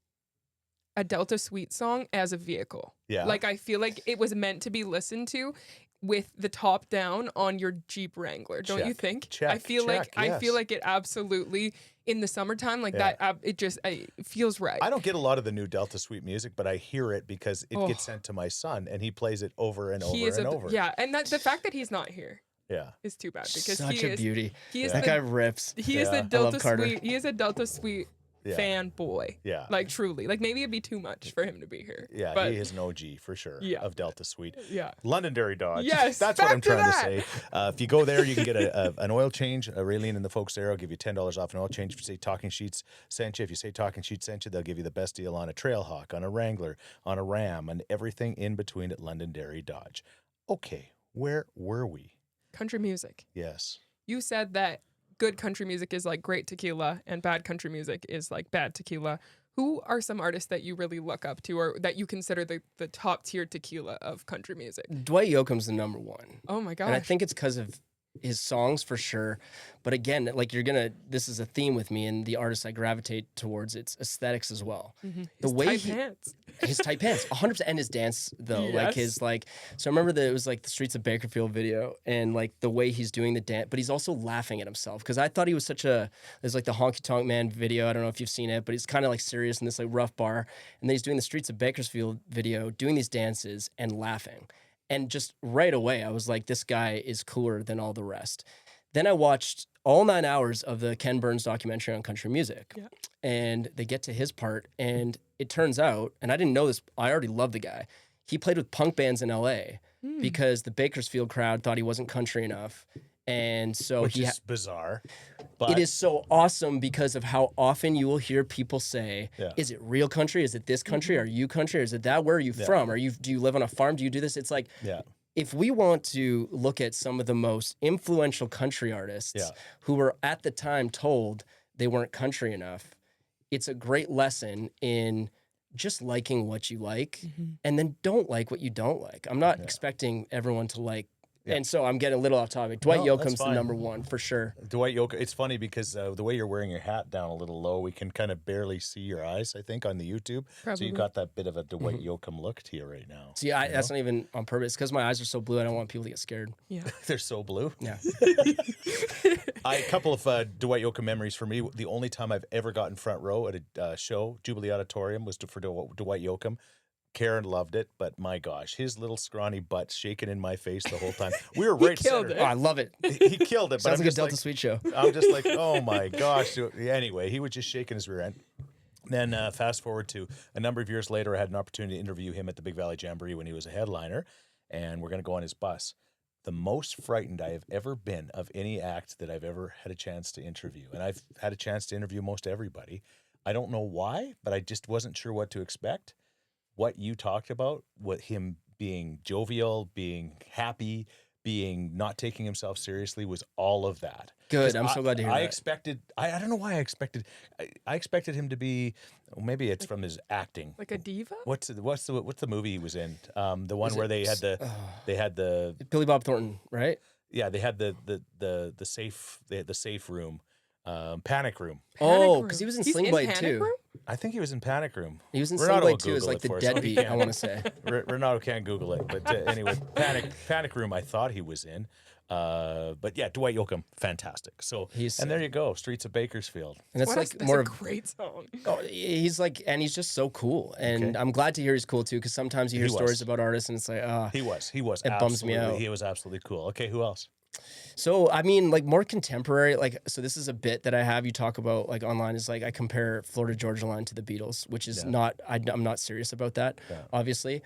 a Delta Suite song as a vehicle. Yeah. Like I feel like it was meant to be listened to with the top down on your Jeep Wrangler, don't you think? I feel like it absolutely in the summertime that. It feels right. I don't get a lot of the new Delta Suite music, but I hear it because it gets sent to my son and he plays it over and over and over. Yeah, and the fact that he's not here. Yeah, is too bad because such a beauty. He is that guy rips. He is a Delta Suite. He is a Delta Suite fanboy. Yeah. Like truly. Like maybe it'd be too much for him to be here. Yeah, but he is an OG for sure of Delta Suite. Yeah. Londonderry Dodge. Yes, that's back what I'm to trying to that. say. If you go there, you can get an oil change. Raylene and the folks there will give you $10 off an oil change if you say Talking Scheetz sent you. If you say Talking Scheetz sent you, they'll give you the best deal on a Trailhawk, on a Wrangler, on a Ram, and everything in between at Londonderry Dodge. Okay, where were we? Country music. Yes. You said that good country music is like great tequila and bad country music is like bad tequila. Who are some artists that you really look up to or that you consider the top tier tequila of country music? Dwight Yoakam's the number one. Oh my gosh. And I think it's because of his songs for sure. But again, like this is a theme with me and the artists I gravitate towards, it's aesthetics as well. Mm-hmm. The His way tight pants. His tight pants, 100%, and his dance though, like Yes. so I remember that it was like the Streets of Bakerfield video and like the way he's doing the dance, but he's also laughing at himself because I thought he was there's like the Honky Tonk Man video, I don't know if you've seen it, but he's kind of like serious in this like rough bar, and then he's doing the Streets of Bakersfield video, doing these dances and laughing. And just right away, I was like, this guy is cooler than all the rest. Then I watched all 9 hours of the Ken Burns documentary on country music. Yeah. And they get to his part, and it turns out, and I didn't know this, I already love the guy. He played with punk bands in LA because the Bakersfield crowd thought he wasn't country enough. And so Which is bizarre. But it is so awesome because of how often you will hear people say, Yeah. is it real country? Is it this country? Are you country? Is it that? Where are you from? Do you live on a farm? Do you do this? It's like, yeah. if we want to look at some of the most influential country artists who were at the time told they weren't country enough, it's a great lesson in just liking what you like and then don't like what you don't like. I'm not expecting everyone to like. And so I'm getting a little off topic. Dwight Yoakam's the number one for sure. Dwight Yoakam. It's funny because the way you're wearing your hat down a little low, we can kind of barely see your eyes, I think, on the YouTube. Probably. So you got that bit of a Dwight Yoakam look to you right now. See, that's not even on purpose because my eyes are so blue. I don't want people to get scared. Yeah. They're so blue. Yeah. A couple of Dwight Yoakam memories for me. The only time I've ever gotten front row at a show, Jubilee Auditorium, was for Dwight Yoakam. Karen loved it, but my gosh, his little scrawny butt shaking in my face the whole time. We were right killed center. it. Oh, I love it. He killed it. But Sounds I'm like a just Delta Suite show. I'm just like, oh my gosh. Anyway, he was just shaking his rear end. Then fast forward to a number of years later, I had an opportunity to interview him at the Big Valley Jamboree when he was a headliner, and we're going to go on his bus. The most frightened I have ever been of any act that I've ever had a chance to interview. And I've had a chance to interview most everybody. I don't know why, but I just wasn't sure what to expect. What you talked about, with him being jovial, being happy, being not taking himself seriously, was all of that. Good. I'm so glad to hear I that. expected, I don't know why I expected him to be, maybe it's from his acting. Like a diva? What's the movie he was in? The one where they had the Billy Bob Thornton, right? they had the safe room, Panic Room. Oh, because he was in He's Sling in Blade Panic too. Room? I think he was in Panic Room. He was in Renato Sling will Blade too. As Google like it the for us. No, he deadbeat, I can't. want to say. Renato can't Google it, but anyway, Panic Room. I thought he was in, but yeah, Dwight Yoakam, fantastic. So and there you go, Streets of Bakersfield. And it's That's more a of great song. he's like, and he's just so cool. And I'm glad to hear he's cool too, because sometimes you hear stories about artists and it's like, He was. It bums me out. He was absolutely cool. Okay, who else? So, I mean, like more contemporary, so this is a bit that I have you talk about like online is like I compare Florida Georgia Line to the Beatles, which is I'm not serious about that, obviously.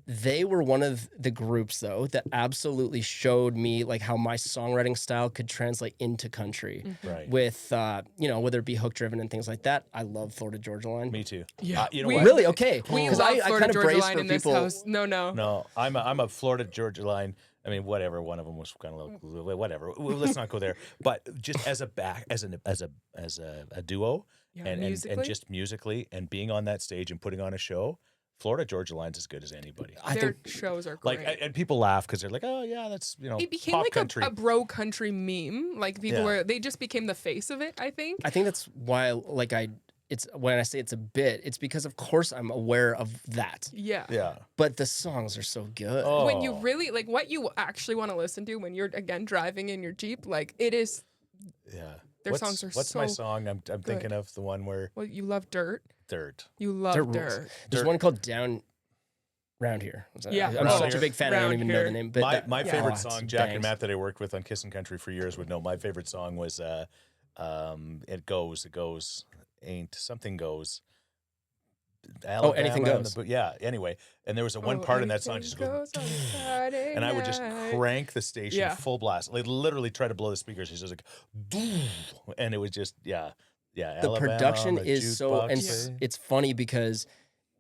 They were one of the groups though that absolutely showed me like how my songwriting style could translate into country. Right. With, whether it be hook driven and things like that. I love Florida Georgia Line. Me too. Yeah. You know We- what? Really? Okay. We Because love I Florida kind of Georgia brace Line for in this people. house. No. No, I'm a Florida Georgia Line. I mean, whatever. One of them was kind of like, whatever. Let's not go there. But just as a duo, and just musically, and being on that stage and putting on a show, Florida Georgia Line's as good as anybody. Their shows are great. Like, and people laugh because they're like, oh yeah, that's it became pop like country. a bro country meme. Like people they just became the face of it, I think. I think that's why, it's when I say it's a bit, it's because of course I'm aware of that. Yeah. Yeah. But the songs are so good. Oh. When you really like what you actually want to listen to when you're again driving in your Jeep, like it is. Yeah. Their songs are What's my so song? I'm thinking of the one where Well, you love dirt. Dirt. You love Dirt dirt. rules. There's one called Down Round Here. Yeah. I'm Round such Here. a big fan. I don't Round even know Here. the name. But My favorite it's song, Jack and bangs. Matt, that I worked with on Kissin' Country for years would know. My favorite song was It Goes. ain't something goes. Anything goes. Yeah. Anyway, and there was one part in that song just goes, and I would just crank the station full blast, like literally try to blow the speakers. She's just like, and it was just yeah. The production is so, and it's funny because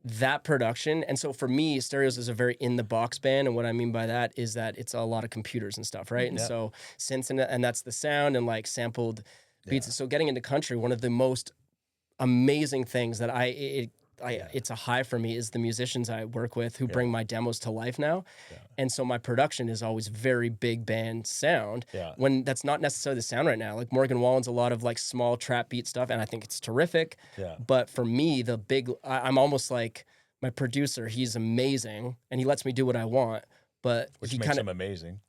that production, and so for me, Stereos is a very in the box band, and what I mean by that is that it's a lot of computers and stuff, right? And so synths and that's the sound and like sampled beats. So getting into country, one of the most amazing things that it's a high for me is the musicians I work with who bring my demos to life now. Yeah. And so my production is always very big band sound when that's not necessarily the sound right now. Like Morgan Wallen's a lot of like small trap beat stuff, and I think it's terrific. Yeah. But for me, I'm almost like my producer. He's amazing and he lets me do what I want, but which makes him amazing.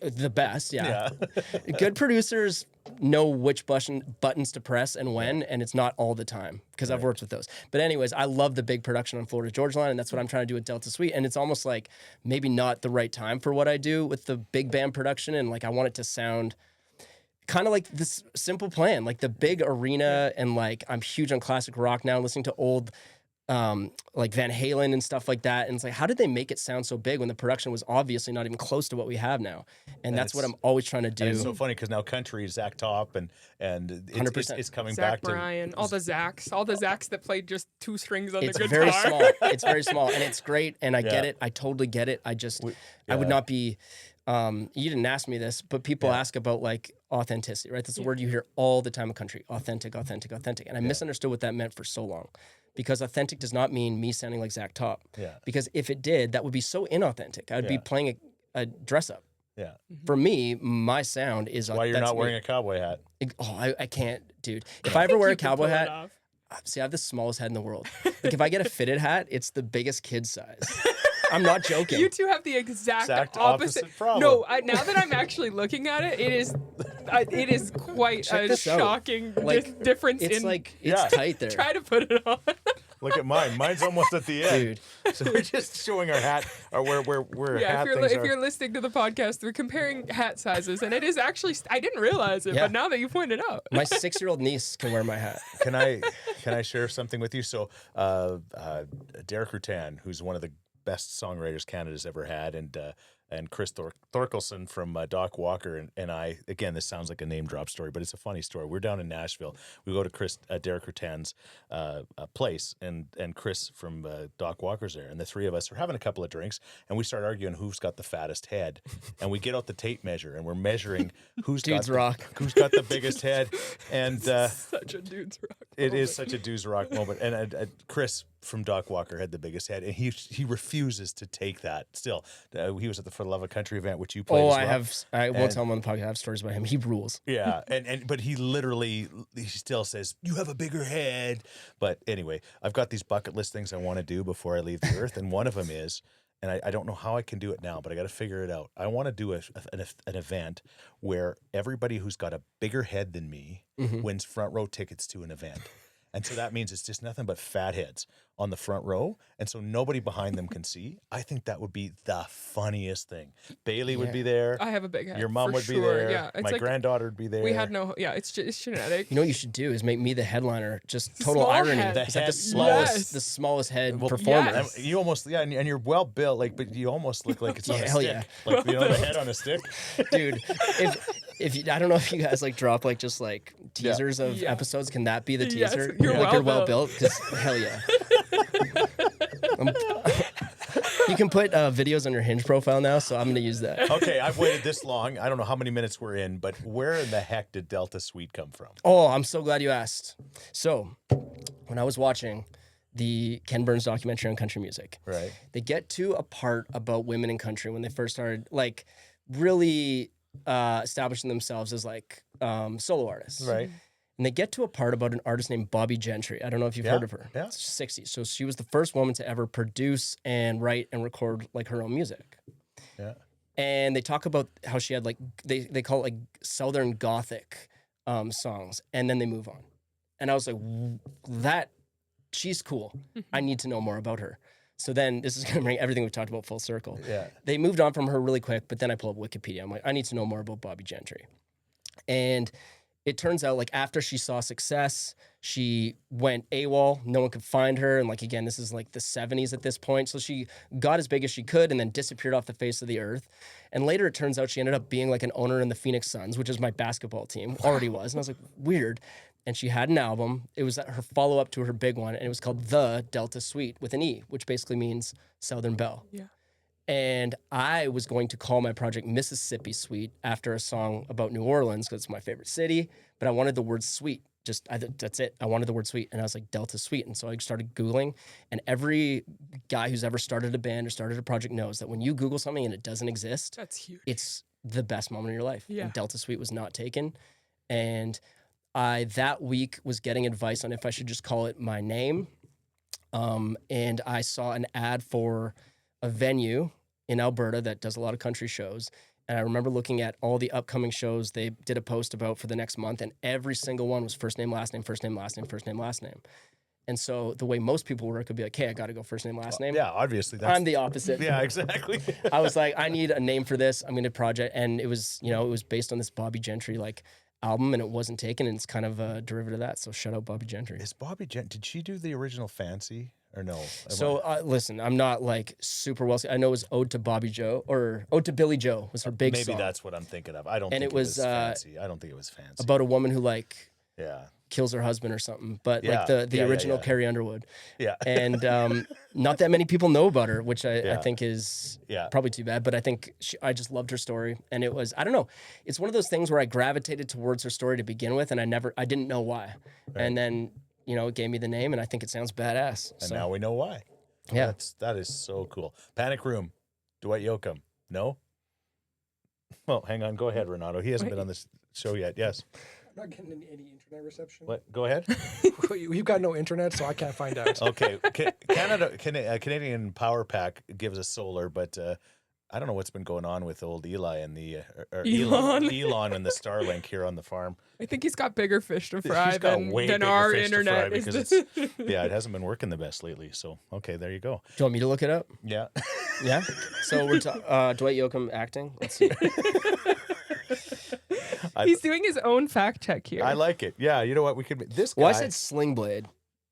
The best, yeah. Good producers know which buttons to press and when, and it's not all the time because I've worked with those. But anyways, I love the big production on Florida Georgia Line, and that's what I'm trying to do with Delta Suite. And it's almost like maybe not the right time for what I do with the big band production, and like I want it to sound kind of like this Simple Plan, like the big arena, and like I'm huge on classic rock now, listening to old like Van Halen and stuff like that. And it's like, how did they make it sound so big when the production was obviously not even close to what we have now? And that's what I'm always trying to do. And it's so funny because now country is Zach Top and it's coming back to Bryan, all the Zachs that played just two strings on the guitar. It's very small. It's very small, and it's great. And I get it. I totally get it. I would not be. You didn't ask me this, but people ask about like authenticity, right? That's a word you hear all the time in country. Authentic. And I misunderstood what that meant for so long. Because authentic does not mean me sounding like Zach Top. Yeah. Because if it did, that would be so inauthentic. I would be playing a dress up. Yeah. For me, my sound is why you're not wearing a cowboy hat. I can't, dude. If I ever wear a cowboy hat, see, I have the smallest head in the world. Like if I get a fitted hat, it's the biggest kid size. I'm not joking. You two have the exact opposite problem. No, now that I'm actually looking at it, it is quite a shocking difference. It's it's tight there. Try to put it on. Look at mine. Mine's almost at the end. Dude. So we're just showing our hat, or where hat things if you're listening to the podcast, we're comparing hat sizes, and it is actually, I didn't realize it, but now that you pointed out. My 6-year-old niece can wear my hat. Can I share something with you? So Derek Rutan, who's one of the best songwriters Canada's ever had, and Chris Thorkelson from Doc Walker and I, again, this sounds like a name drop story, but it's a funny story. We're down in Nashville. We go to Derek Rutan's place, and Chris from Doc Walker's there, and the three of us are having a couple of drinks, and we start arguing who's got the fattest head, and we get out the tape measure, and we're measuring who's got the biggest head, and such a dude's rock. It is such a dude's rock moment, and Chris from Doc Walker had the biggest head, and he refuses to take that. Still, he was at the For the Love of Country event, which you played. I won't tell him on the podcast. I have stories about him. He rules. Yeah, but he still says you have a bigger head. But anyway, I've got these bucket list things I want to do before I leave the earth, and one of them is, and I don't know how I can do it now, but I got to figure it out. I want to do an event where everybody who's got a bigger head than me wins front row tickets to an event. And so that means it's just nothing but fat heads on the front row. And so nobody behind them can see. I think that would be the funniest thing. Bailey would be there. I have a big head. Your mom would be there. Yeah, my granddaughter would be there. We had it's genetic. You know what you should do is make me the headliner. Just total irony. The smallest head performer. Yes. You almost, and you're well built, but you almost look like it's on a stick. Yeah. Like, the head on a stick. Dude, if you, I don't know if you guys drop teasers of episodes. Can that be the teaser? You're well built. Because hell yeah. You can put videos on your Hinge profile now, so I'm going to use that. Okay, I've waited this long. I don't know how many minutes we're in, but where in the heck did Delta Suite come from? Oh, I'm so glad you asked. So, when I was watching the Ken Burns documentary on country music, right, they get to a part about women in country when they first started, really establishing themselves as solo artists, right. And they get to a part about an artist named Bobby Gentry. I don't know if you've heard of her. Yeah. It's 60s. So she was the first woman to ever produce and write and record her own music. Yeah. And they talk about how she had they call it Southern Gothic songs, and then they move on. And I was like, she's cool. I need to know more about her. So then this is going to bring everything we've talked about full circle. Yeah. They moved on from her really quick, but then I pull up Wikipedia. I'm like, I need to know more about Bobby Gentry. And it turns out like after she saw success, she went AWOL. No one could find her. And like, again, this is like the 70s at this point. So she got as big as she could and then disappeared off the face of the earth. And later it turns out she ended up being like an owner in the Phoenix Suns, which is my basketball team, already was. And I was like, weird. And she had an album. It was her follow-up to her big one. And it was called The Delta Suite with an E, which basically means Southern Belle. Yeah. And I was going to call my project Mississippi Suite after a song about New Orleans because it's my favorite city. But I wanted the word sweet. That's it. I wanted the word sweet. And I was like, Delta Suite. And so I started Googling. And every guy who's ever started a band or started a project knows that when you Google something and it doesn't exist, That's huge. it's the best moment of your life. Yeah. And Delta Suite was not taken. And I, that week, was getting advice on if I should just call it my name. And I saw an ad for a venue in Alberta that does a lot of country shows. And I remember looking at all the upcoming shows they did a post about for the next month, and every single one was first name, last name, first name, last name, first name, last name. And so the way most people work would be like, hey, I got to go first name, last name. Yeah, obviously. I'm the opposite. Yeah, exactly. I was like, I need a name for this. I'm going to project. And it was, it was based on this Bobby Gentry like album, and it wasn't taken. And it's kind of a derivative of that. So shout out Bobby Gentry. Is Bobby did she do the original Fancy or no? So listen, I'm not like super well. I know it was Ode to Bobby Joe or Ode to Billy Joe was her big maybe song. that's what I'm thinking of. I don't And think it was, Fancy. I don't think it was Fancy. About a woman who like yeah. kills her husband or something. But Yeah. like the Yeah, original yeah. Carrie Underwood. Yeah. And not that many people know about her, which I think is Yeah. probably too bad. But I think I just loved her story. And it was, I don't know, it's one of those things where I gravitated towards her story to begin with, and I didn't know why. Right. And then, it gave me the name, and I think it sounds badass. And So, now we know why. yeah. That is so cool. Panic Room, Dwight Yoakam. No? Well, hang on. Go ahead, Renato. He hasn't been on this show yet. Yes. I'm not getting any internet reception. What? Go ahead. We've got no internet, so I can't find out. Okay. Canadian Power Pack gives us solar, but I don't know what's been going on with old Eli and the Elon and the Starlink here on the farm. I think he's got bigger fish to fry He's got than way bigger our fish to fry internet. because is it hasn't been working the best lately. So okay, there you go. Do you want me to look it up? Yeah. Yeah. So we're Dwight Yoakam acting. Let's see. He's doing his own fact check here. I like it. Yeah, you know what? We could this guy. Well, I said Sling Blade,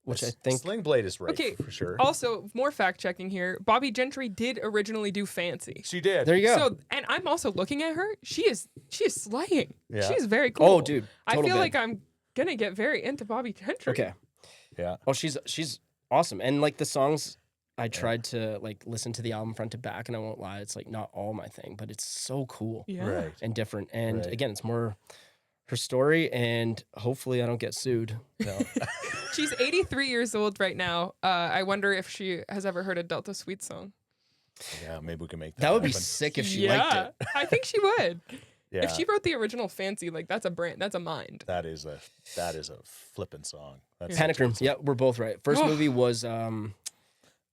which I think. Sling Blade is right Okay, for sure. Also, more fact checking here. Bobby Gentry did originally do Fancy. She did. There you go. So, and I'm also looking at her. She is slaying. Yeah. She's very cool. Oh, dude. I total feel bid. like I'm gonna get very into Bobby Gentry. Okay. Yeah. Oh, she's awesome. And like the songs, I tried to like listen to the album front to back, and I won't lie, it's like not all my thing, but it's so cool Yeah. Right. and different. And Right. again, it's more her story, and hopefully I don't get sued. No. She's 83 years old right now. I wonder if she has ever heard a Delta Suite song. Yeah, maybe we can make that. That would be happen. sick if she liked it. I think she would. Yeah. If she wrote the original Fancy, like that's a mind. That is a flippin' song. That's Panic such a Room. good song. Yeah, we're both right. First Oh. movie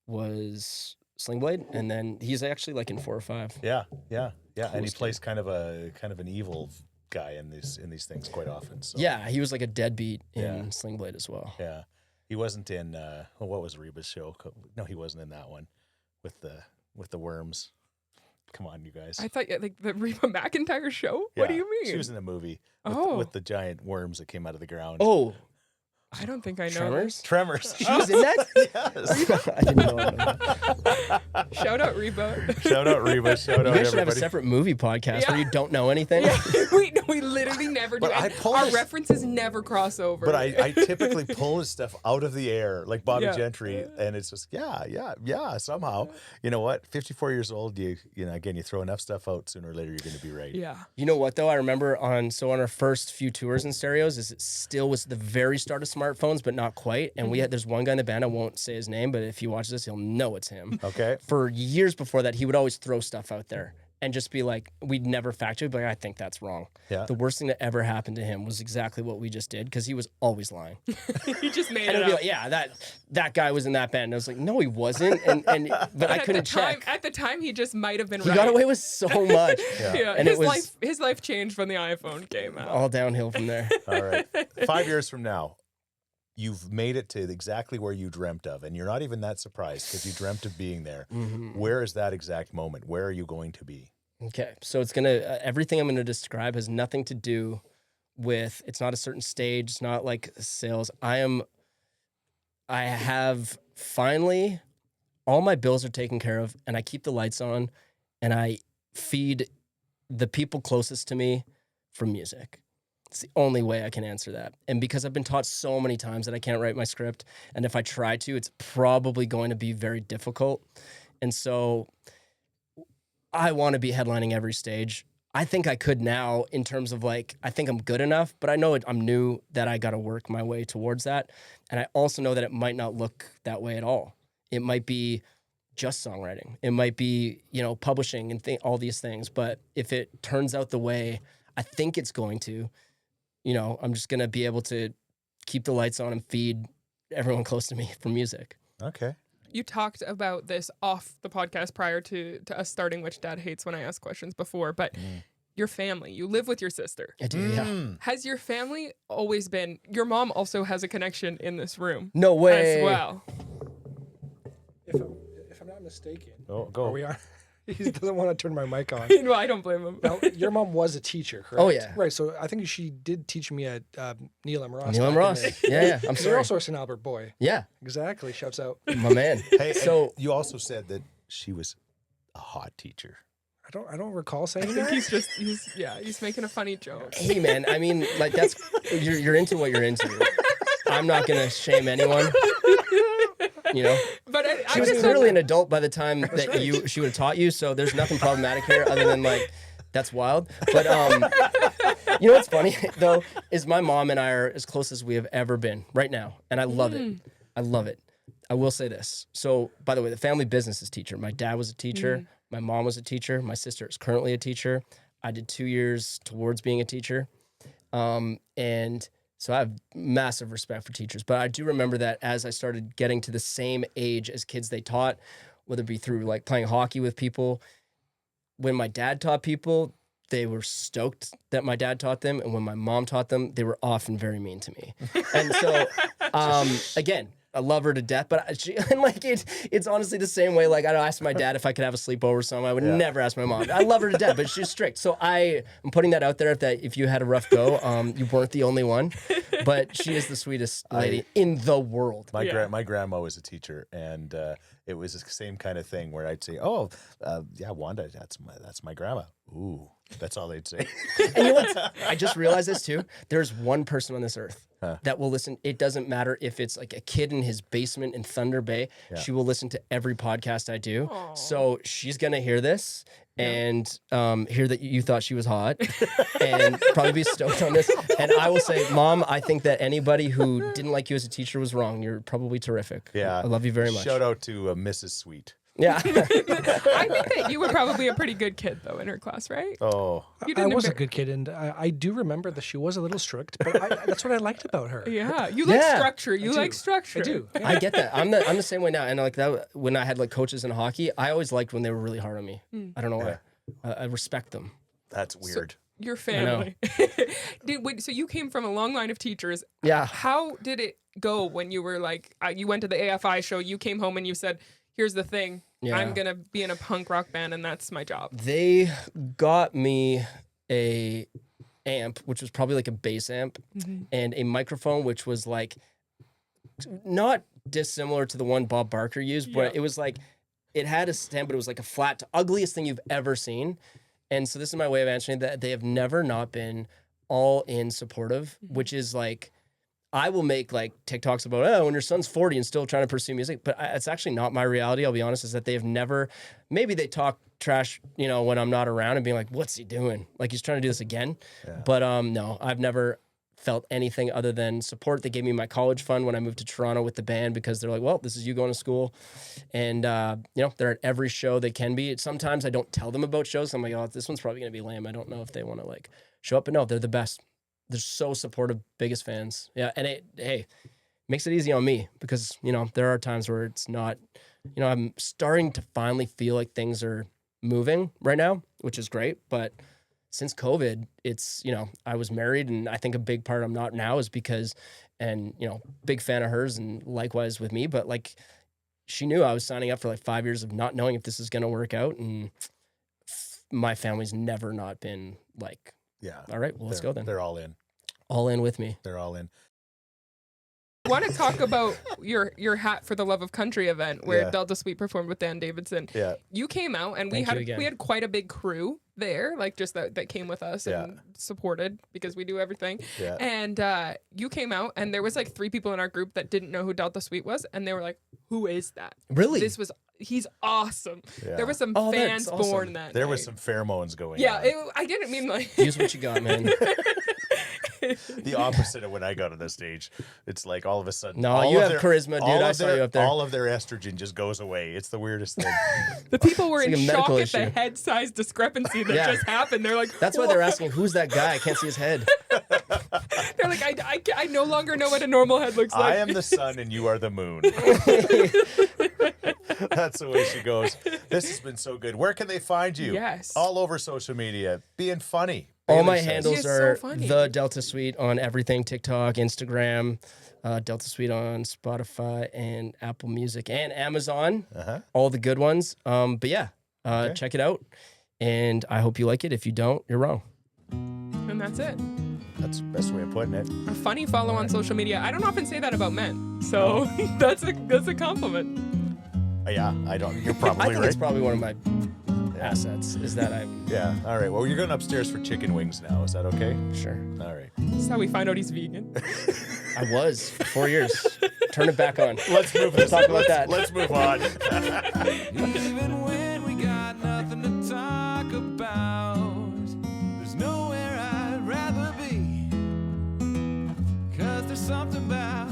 was Sling Blade, and then he's actually like in 4 or 5. Yeah. And he Coolest plays kind of an evil guy in these things quite often. So Yeah, he was like a deadbeat in Yeah. Sling Blade as well. Yeah. He wasn't in what was Reba's show? No, he wasn't in that one with the worms. Come on, you guys. I thought like the Reba McEntire show. What do Yeah, you mean? She was in a movie Oh. with the giant worms that came out of the ground. Oh, I don't think I know. Tremors? Tremors. She was in that? Yes. I didn't know that. This. Shout out Reba. Shout out Reba. Shout You out guys should have a everybody. separate movie podcast where Yeah. you don't know anything. Yeah, we literally never do. But I And pull our this- references never cross over. But I typically pull his stuff out of the air, like Bobby Yeah. Gentry, and it's just yeah. Somehow, you know what? 54 years old, you know, again, you throw enough stuff out, sooner or later you're going to be right. yeah. You know what though? I remember on our first few tours in Stereos, it still was the very start of smartphones, but not quite. And there's one guy in the band, I won't say his name, but if he watches this, he'll know it's him. Okay. For years before that, he would always throw stuff out there and just be like, we'd never fact check, but I think that's wrong. Yeah. The worst thing that ever happened to him was exactly what we just did, because he was always lying. He just made And it it'd be up. like, yeah, that guy was in that band. And I was like, no, he wasn't. But I couldn't check. At the time, he just might have been He right. got away with so much. Yeah, And it his life changed when the iPhone came out. all downhill from there. All right. 5 years from now, you've made it to exactly where you dreamt of, and you're not even that surprised because you dreamt of being there. Mm-hmm. Where is that exact moment? Where are you going to be? Okay, so it's gonna everything I'm gonna describe has nothing to do with, it's not a certain stage. It's not like sales. I have finally, all my bills are taken care of, and I keep the lights on, and I feed the people closest to me from music. It's the only way I can answer that. And because I've been taught so many times that I can't write my script, and if I try to, it's probably going to be very difficult. And so I want to be headlining every stage. I think I could now in terms of like, I think I'm good enough, but I know I'm new, that I got to work my way towards that. And I also know that it might not look that way at all. It might be just songwriting. It might be, publishing and all these things. But if it turns out the way I think it's going to, I'm just going to be able to keep the lights on and feed everyone close to me from music. Okay. You talked about this off the podcast prior to us starting, which Dad hates when I ask questions before, but your family, you live with your sister. I do, yeah. Has your family always been, your mom also has a connection in this room. No way. As well. If I'm not mistaken, Go. we are. He doesn't want to turn my mic on. No, I don't blame him. Now, your mom was a teacher, correct? Oh, yeah. Right, so I think she did teach me at Neil M. Ross. Neil M. back in Ross. the- Yeah. I'm You're sorry. also a St. Albert boy. Yeah. Exactly. Shouts out. My man. Hey, So and you also said that she was a hot teacher. I don't recall saying I think that. he's making a funny joke. hey, man, I mean, like that's, you're into what you're into. I'm not going to shame anyone. But She was clearly an adult by the time that she would have taught you, so there's nothing problematic here other than like, that's wild. But you know what's funny though is my mom and I are as close as we have ever been right now, and I love it. I love it. I will say this. So, by the way, the family business is teacher. My dad was a teacher. My mom was a teacher. My sister is currently a teacher. I did 2 years towards being a teacher, and so I have massive respect for teachers. But I do remember that as I started getting to the same age as kids they taught, whether it be through like playing hockey with people, when my dad taught people, they were stoked that my dad taught them. And when my mom taught them, they were often very mean to me. And so, again, I love her to death, but it's honestly the same way. Like, I don't ask my dad if I could have a sleepover or something. I would never ask my mom. I love her to death, but she's strict. So I'm putting that out there that if you had a rough go, you weren't the only one, but she is the sweetest lady in the world. My grandma was a teacher, and it was the same kind of thing where I'd say, Wanda, that's my grandma. Ooh, that's all they'd say. And you know what? I just realized this too. There's one person on this earth that will listen. It doesn't matter if it's like a kid in his basement in Thunder Bay. Yeah. She will listen to every podcast I do. Aww. So she's going to hear this and hear that you thought she was hot and probably be stoked on this. And I will say, Mom, I think that anybody who didn't like you as a teacher was wrong. You're probably terrific. Yeah. I love you very much. Shout out to Mrs. Sweet. Yeah. I think that you were probably a pretty good kid, though, in her class, right? Oh. I was a good kid, and I do remember that she was a little strict, but that's what I liked about her. Yeah. You like structure. You like structure. I do. Yeah. I get that. I'm the same way now. And like that, when I had like coaches in hockey, I always liked when they were really hard on me. I don't know why. I respect them. That's weird. So, your family. So you came from a long line of teachers. Yeah. How did it go when you were like, you went to the AFI show, you came home and you said, here's the thing, I'm going to be in a punk rock band and that's my job. They got me a amp, which was probably like a bass amp, and a microphone, which was like not dissimilar to the one Bob Barker used, but it was like, it had a stem, but it was like a flat, ugliest thing you've ever seen. And so this is my way of answering that. They have never not been all in supportive, which is like, I will make like TikToks about, when your son's 40 and still trying to pursue music, but it's actually not my reality. I'll be honest, is that they have never, maybe they talk trash, when I'm not around and being like, what's he doing? Like he's trying to do this again. Yeah. But no, I've never felt anything other than support. They gave me my college fund when I moved to Toronto with the band because they're like, well, this is you going to school. And, they're at every show they can be. Sometimes I don't tell them about shows. I'm like, oh, this one's probably going to be lame. I don't know if they want to like show up, but no, they're the best. They're so supportive, biggest fans. Yeah, and it makes it easy on me because, there are times where it's not, I'm starting to finally feel like things are moving right now, which is great. But since COVID, it's, I was married, and I think a big part I'm not now is because, and, big fan of hers and likewise with me, but like she knew I was signing up for like 5 years of not knowing if this is going to work out. And my family's never not been like, all right, well, let's go then. They're all in. all in with me. They're all in. I want to talk about your Hat for the Love of Country event where Yeah. Delta Sweet performed with Dan Davidson. Yeah. You came out and Thank you again. we had quite a big crew there, like just that came with us Yeah. and supported because we do everything. Yeah. And you came out and there was like 3 people in our group that didn't know who Delta Sweet was, and they were like, "Who is that?" Really? He's awesome. Yeah. There were some Oh, that's fans awesome. born that There night. was some pheromones going Yeah, on. I didn't mean like Use what you got, man. The opposite of when I got on the stage. It's like all of a sudden. No, all you of have charisma, dude. all I of saw their- you up there. All of their estrogen just goes away. It's the weirdest thing. the people were It's in like a shock medical at the issue. head size discrepancy that Yeah. just happened. They're like, That's why they're asking, who's that guy? I can't see his head. They're like, I no longer know what a normal head looks like. I am the sun and you are the moon. That's the way she goes. This has been so good. Where can they find you? Yes. All over social media. Being funny. All Bailey my says. He handles is so are funny. the Delta Suite on everything: TikTok, Instagram, Delta Suite on Spotify and Apple Music and Amazon. Uh-huh. All the good ones. But yeah, Okay. check it out, and I hope you like it. If you don't, you're wrong. And that's it. That's the best way of putting it. A funny follow on social media. I don't often say that about men, so that's a compliment. Yeah, I don't. You're I probably think right. it's probably one of my assets. Is that I'm Yeah. All right. Well, you're going upstairs for chicken wings now. Is that okay? sure. All right. That's how we find out he's vegan. I was for 4 years. Turn it back on. Let's move this. Talk about that. Let's move on. Even when we got nothing to talk about, there's nowhere I'd rather be. 'Cause there's something about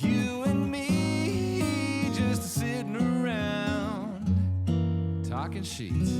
you and me just sitting around talking sheets.